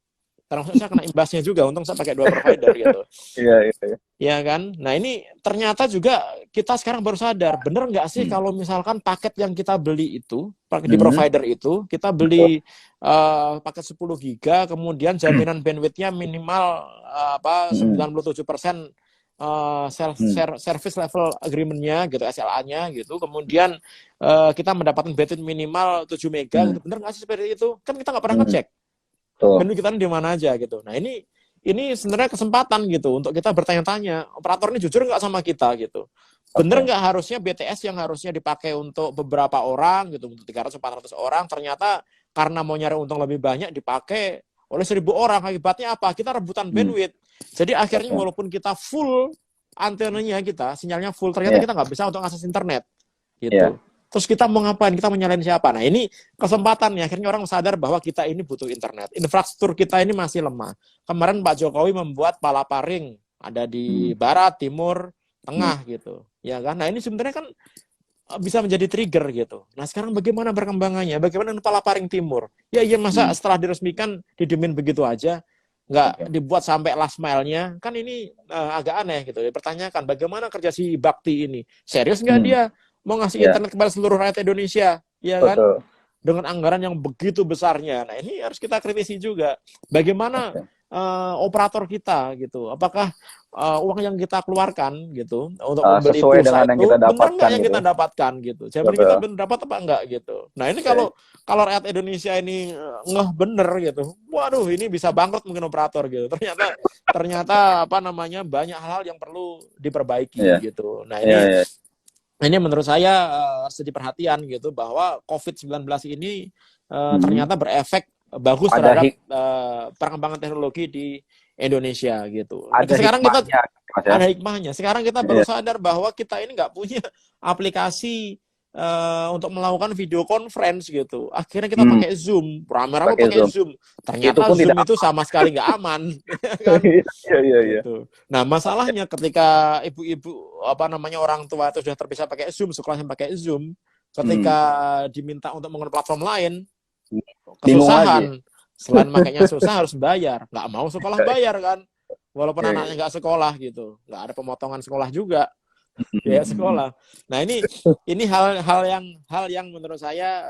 Termasuk saya kena imbasnya juga, untung saya pakai 2 provider gitu. Iya. Ya kan? Nah ini ternyata juga kita sekarang baru sadar, bener nggak sih kalau misalkan paket yang kita beli itu, di provider itu, kita beli paket 10 giga, kemudian jaminan bandwidth-nya minimal 97% service level agreement-nya gitu, SLA-nya gitu, kemudian kita mendapatkan bandwidth minimal 7 mega, gitu. Bener nggak sih seperti itu? Kan kita nggak pernah ngecek bandwidth kita di mana aja gitu. Nah ini sebenarnya kesempatan gitu untuk kita bertanya-tanya, operator ini jujur nggak sama kita gitu. Bener nggak harusnya BTS yang harusnya dipakai untuk beberapa orang gitu, untuk 300-400 orang, ternyata karena mau nyari untung lebih banyak dipakai oleh 1.000 orang. Akibatnya apa? Kita rebutan bandwidth. Jadi akhirnya walaupun kita full antenanya kita, sinyalnya full, ternyata kita nggak bisa untuk akses internet gitu. Terus kita mau ngapain? Kita menyalahin siapa? Nah ini kesempatan nih, akhirnya orang sadar bahwa kita ini butuh internet. Infrastruktur kita ini masih lemah. Kemarin Pak Jokowi membuat palaparing, ada di barat, timur, tengah gitu. Ya kan? Nah ini sebenarnya kan bisa menjadi trigger gitu. Nah sekarang bagaimana perkembangannya? Bagaimana dengan palaparing timur? Ya iya masa setelah diresmikan didemin begitu aja? Nggak dibuat sampai last mile-nya? Kan ini agak aneh gitu. Dipertanyakan bagaimana kerja si Bakti ini? Serius nggak dia mau ngasih internet kepada seluruh rakyat Indonesia, ya kan? Dengan anggaran yang begitu besarnya. Nah ini harus kita kritisi juga. Bagaimana operator kita gitu? Apakah uang yang kita keluarkan gitu untuk membeli sesuai pulsa dengan yang itu kita benar dapatkan nggak yang gitu. kita dapatkan gitu? Jadi kita benar dapat apa enggak gitu? Nah ini kalau rakyat Indonesia ini ngeh bener gitu, waduh ini bisa bangkrut mungkin operator gitu. Ternyata apa namanya banyak hal yang perlu diperbaiki gitu. Nah ini menurut saya harus jadi perhatian gitu bahwa COVID-19 ini ternyata berefek bagus terhadap perkembangan teknologi di Indonesia gitu. Sekarang kita ada hikmahnya. Sekarang kita baru sadar bahwa kita ini nggak punya aplikasi untuk melakukan video conference gitu. Akhirnya kita pakai Zoom, rame-rame pakai Zoom. Ternyata Zoom itu sama sekali nggak aman. Kan? Gitu. Nah masalahnya ketika ibu-ibu orang tua itu sudah terbiasa pakai Zoom, sekolahnya pakai Zoom, ketika diminta untuk menggunakan platform lain, kesusahan. Selain makanya susah harus bayar, nggak mau sekolah bayar kan, walaupun anaknya nggak sekolah gitu, nggak ada pemotongan sekolah juga. Biaya sekolah. Nah ini hal yang menurut saya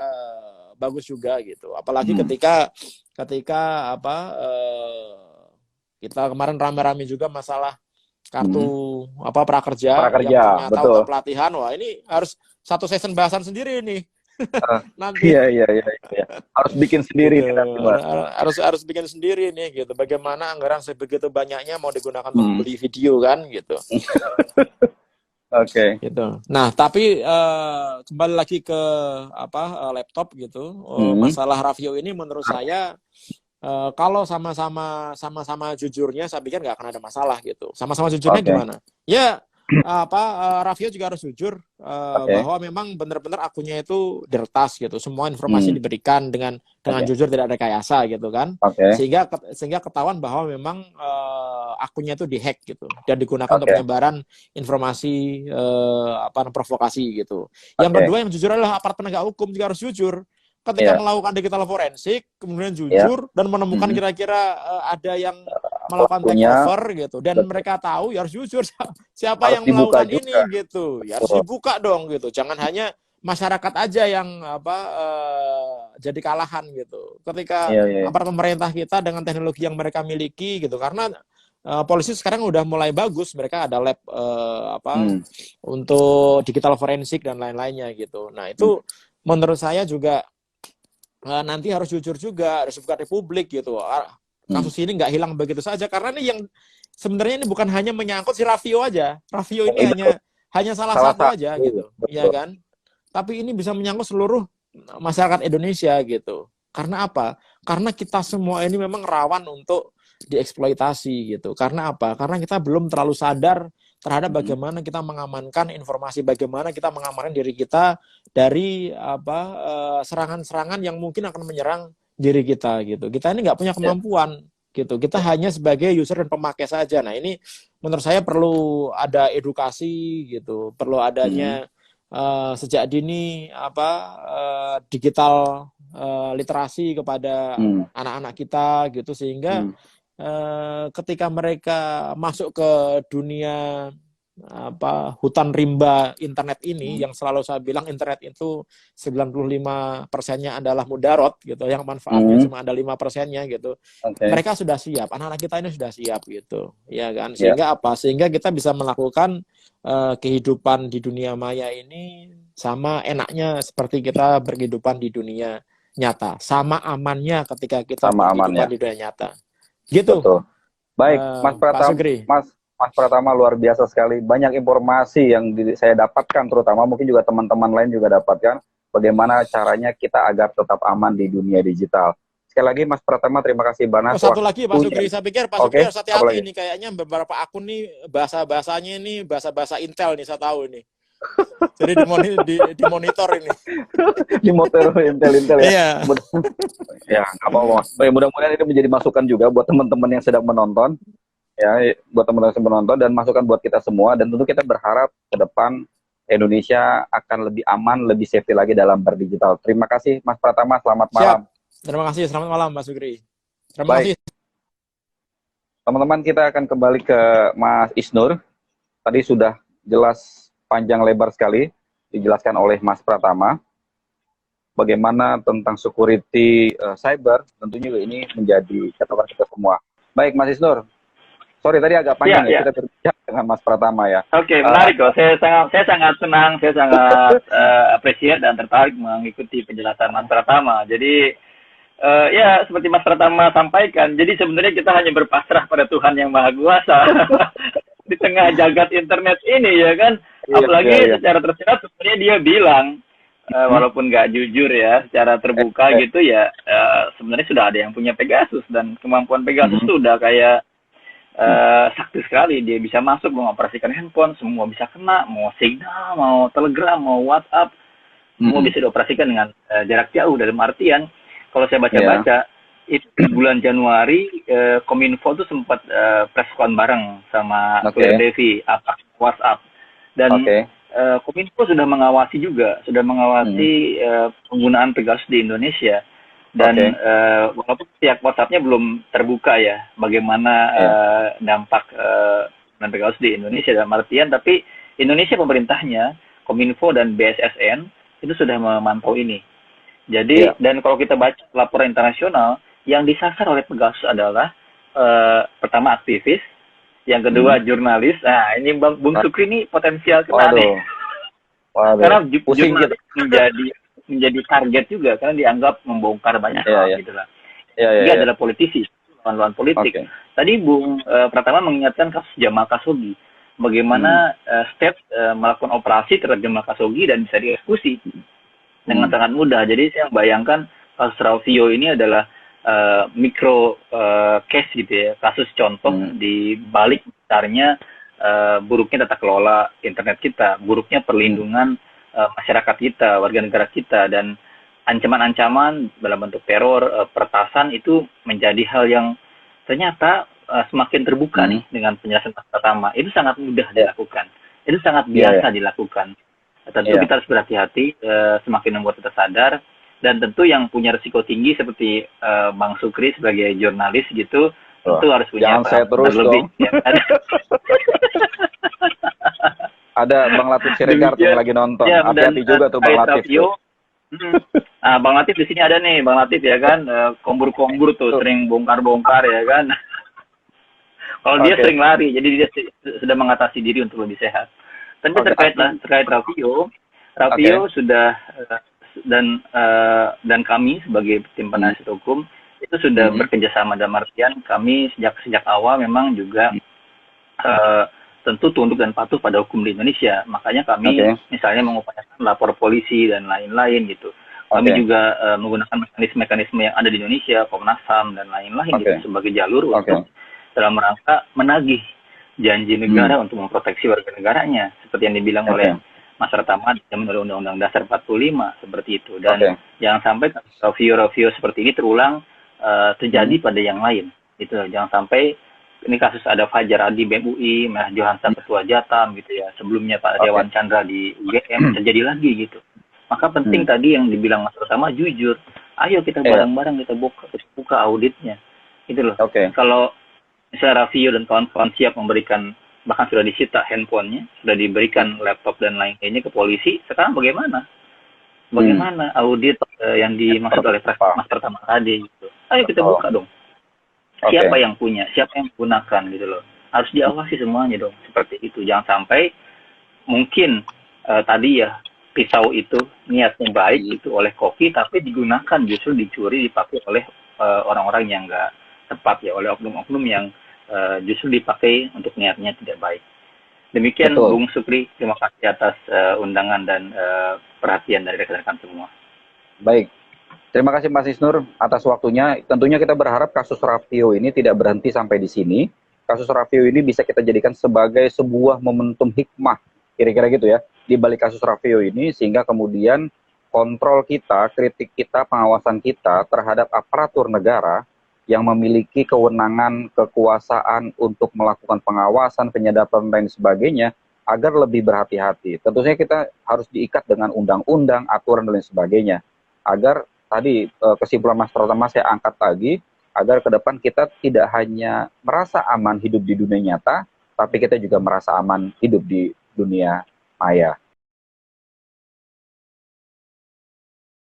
bagus juga gitu. Apalagi ketika kita kemarin rame-rame juga masalah kartu prakerja yang ternyata untuk pelatihan. Wah ini harus satu season bahasan sendiri nih. Nanti iya. Harus bikin sendiri gitu. Harus bikin sendiri nih gitu. Bagaimana anggaran sebegitu banyaknya mau digunakan untuk beli video kan gitu. Gitu. Nah, tapi kembali lagi ke laptop gitu. Masalah Ravio ini menurut saya kalau sama-sama jujurnya saya pikir nggak akan ada masalah gitu. Sama-sama jujurnya gimana? Ya Ravio juga harus jujur bahwa memang benar-benar akunnya itu diretas gitu. Semua informasi diberikan dengan jujur, tidak ada rekayasa gitu kan. Sehingga ketahuan bahwa memang akunnya itu dihack gitu dan digunakan untuk penyebaran informasi provokasi gitu. Yang kedua yang jujur adalah aparat penegak hukum juga harus jujur. Ketika melakukan digital forensik, kemudian jujur dan menemukan kira-kira ada yang melakukan takeover gitu, dan mereka tahu ya harus jujur siapa yang melakukan ini gitu, ya harus dibuka dong gitu. Jangan hanya masyarakat aja yang jadi kalahan gitu. Ketika aparat pemerintah kita dengan teknologi yang mereka miliki gitu, karena polisi sekarang udah mulai bagus, mereka ada lab untuk digital forensik dan lain-lainnya gitu. Nah itu menurut saya juga nanti harus jujur juga, harus buka republik gitu. Kasus ini nggak hilang begitu saja, karena ini yang sebenarnya ini bukan hanya menyangkut si Raffio aja. Raffio ini hanya salah satu aja gitu, ya kan? Tapi ini bisa menyangkut seluruh masyarakat Indonesia gitu. Karena apa? Karena kita semua ini memang rawan untuk dieksploitasi gitu. Karena apa? Karena kita belum terlalu sadar terhadap bagaimana kita mengamankan informasi, bagaimana kita mengamankan diri kita dari serangan-serangan yang mungkin akan menyerang diri kita gitu. Kita ini nggak punya kemampuan gitu. Kita hanya sebagai user dan pemakai saja. Nah ini menurut saya perlu ada edukasi gitu, perlu adanya sejak dini digital literasi kepada anak-anak kita gitu, sehingga ketika mereka masuk ke dunia hutan rimba internet ini, yang selalu saya bilang internet itu 95%-nya adalah mudarat gitu, yang manfaatnya cuma ada 5%-nya gitu. Mereka sudah siap, anak-anak kita ini sudah siap gitu, ya kan? Sehingga sehingga kita bisa melakukan kehidupan di dunia maya ini sama enaknya seperti kita berkehidupan di dunia nyata, sama amannya ketika kita berkehidupan di dunia nyata. Gitu. Betul. Baik, Mas Pratama luar biasa sekali. Banyak informasi yang saya dapatkan, terutama mungkin juga teman-teman lain juga dapatkan, bagaimana caranya kita agar tetap aman di dunia digital. Sekali lagi Mas Pratama, terima kasih banyak. Satu lagi Pak Sugri, saya pikir Pak Sugri harus hati-hati ini, kayaknya beberapa akun nih bahasa-bahasanya ini bahasa-bahasa Intel nih, saya tahu ini. Jadi dimonitor ini. Dimonitor Intel ya. Iya. Ya, apa-apa. Mudah-mudahan ini menjadi masukan juga buat teman-teman yang sedang menonton. Ya, buat teman-teman yang menonton, dan masukan buat kita semua, dan tentu kita berharap ke depan Indonesia akan lebih aman, lebih safety lagi dalam berdigital. Terima kasih Mas Pratama, selamat malam. Terima kasih, selamat malam Mas Sugri. Terima kasih. Teman-teman, kita akan kembali ke Mas Isnur. Tadi sudah jelas panjang lebar sekali dijelaskan oleh Mas Pratama bagaimana tentang security cyber, tentunya ini menjadi catatan kita semua. Baik Mas Isnur, sorry tadi agak panjang kita berbicara dengan Mas Pratama ya. Oke, menarik kok. Saya sangat senang, saya sangat appreciate dan tertarik mengikuti penjelasan Mas Pratama. Jadi ya seperti Mas Pratama sampaikan, jadi sebenarnya kita hanya berpasrah pada Tuhan yang Maha Kuasa di tengah jagat internet ini, ya kan. Apalagi secara tersirat sebenarnya dia bilang, walaupun nggak jujur ya, secara terbuka gitu ya, sebenarnya sudah ada yang punya Pegasus, dan kemampuan Pegasus itu udah kayak sakti sekali. Dia bisa masuk mengoperasikan handphone, semua bisa kena, mau Signal, mau Telegram, mau WhatsApp, semua bisa dioperasikan dengan jarak jauh. Dalam artian, kalau saya baca-baca, itu di bulan Januari, Kominfo tuh sempat press con bareng sama Claire Devi, WhatsApp. Dan Kominfo sudah mengawasi juga, penggunaan Pegasus di Indonesia. Dan walaupun pihak WhatsApp-nya belum terbuka ya, bagaimana dampak Pegasus di Indonesia dalam artian, tapi Indonesia pemerintahnya, Kominfo dan BSSN itu sudah memantau ini. Jadi, dan kalau kita baca laporan internasional, yang disasar oleh Pegasus adalah pertama aktivis, yang kedua jurnalis. Nah, ini Bung Sukri ini potensial kena nih. Karena jurnalis menjadi target juga, karena dianggap membongkar banyak hal gitu lah. Dia adalah politisi, lawan politik. Tadi Bung Pratama mengingatkan kasus Jamal Khashoggi, bagaimana state melakukan operasi terhadap Jamal Khashoggi dan bisa dieksekusi dengan sangat mudah. Jadi saya bayangkan kasus Raffio ini adalah mikro case gitu ya, kasus contoh di balik besarnya buruknya tata kelola internet kita, buruknya perlindungan masyarakat kita, warga negara kita, dan ancaman-ancaman dalam bentuk teror, peretasan itu menjadi hal yang ternyata semakin terbuka nih dengan penjelasan Mas Pratama. Itu sangat mudah dilakukan, itu sangat biasa dilakukan. Tentu kita harus berhati-hati, semakin membuat kita sadar. Dan tentu yang punya risiko tinggi seperti Bang Sukri sebagai jurnalis gitu, tentu harus punya jangan saya terus lebih. Ya, ada Bang Latif Siregar yang lagi nonton. Hati-hati juga tuh Bang Latif. Nah, Bang Latif di sini ada nih, Bang Latif ya kan, kombur-kombur tuh sering bongkar-bongkar ya kan. Kalau dia sering lari, jadi dia sudah mengatasi diri untuk lebih sehat. Tapi terkait Raffio sudah dan kami sebagai tim penasihat hukum itu sudah bekerja sama, dalam artian kami sejak awal memang juga tentu tunduk dan patuh pada hukum di Indonesia. Makanya kami misalnya mengupayakan lapor polisi dan lain-lain gitu. Kami juga menggunakan mekanisme yang ada di Indonesia, Komnas HAM dan lain-lain gitu sebagai jalur untuk dalam rangka menagih janji negara untuk memproteksi warga negaranya, seperti yang dibilang oleh Mas Pratama dalam Undang-Undang Dasar 45 seperti itu. Dan jangan sampai review seperti ini terulang terjadi pada yang lain. Gitu. Jangan sampai ini kasus ada Fajar Adi BEM UI, Mas Johansa Ketua Jatam gitu ya. Sebelumnya Pak Dewan Chandra di UGM terjadi lagi gitu. Maka penting tadi yang dibilang Mas Pratama jujur. Ayo kita bareng-bareng kita buka auditnya. Gitu loh. Kalau misalnya Raffio dan kawan-kawan siap memberikan, bahkan sudah disita handphonenya, sudah diberikan laptop dan lain-lainnya ke polisi, sekarang bagaimana? Bagaimana audit yang dimaksud oleh Mas Pratama tadi? Gitu. Ayo kita buka dong. Siapa yang punya, siapa yang menggunakan gitu loh. Harus diawasi semuanya dong, seperti itu. Jangan sampai mungkin tadi ya pisau itu niatnya baik itu oleh koki, tapi digunakan justru dicuri, dipakai oleh orang-orang yang nggak tepat ya, oleh oknum-oknum yang justru dipakai untuk niatnya tidak baik. Demikian Bung Supri, terima kasih atas undangan dan perhatian dari rekan-rekan semua. Baik, terima kasih Mas Isnur atas waktunya. Tentunya kita berharap kasus Raffio ini tidak berhenti sampai di sini. Kasus Raffio ini bisa kita jadikan sebagai sebuah momentum hikmah, kira-kira gitu ya, di balik kasus Raffio ini, sehingga kemudian kontrol kita, kritik kita, pengawasan kita terhadap aparatur negara yang memiliki kewenangan, kekuasaan untuk melakukan pengawasan, penyadapan, dan sebagainya, agar lebih berhati-hati. Tentu saja kita harus diikat dengan undang-undang, aturan, dan lain sebagainya. Agar tadi kesimpulan Mas Pratama saya angkat lagi, agar ke depan kita tidak hanya merasa aman hidup di dunia nyata, tapi kita juga merasa aman hidup di dunia maya.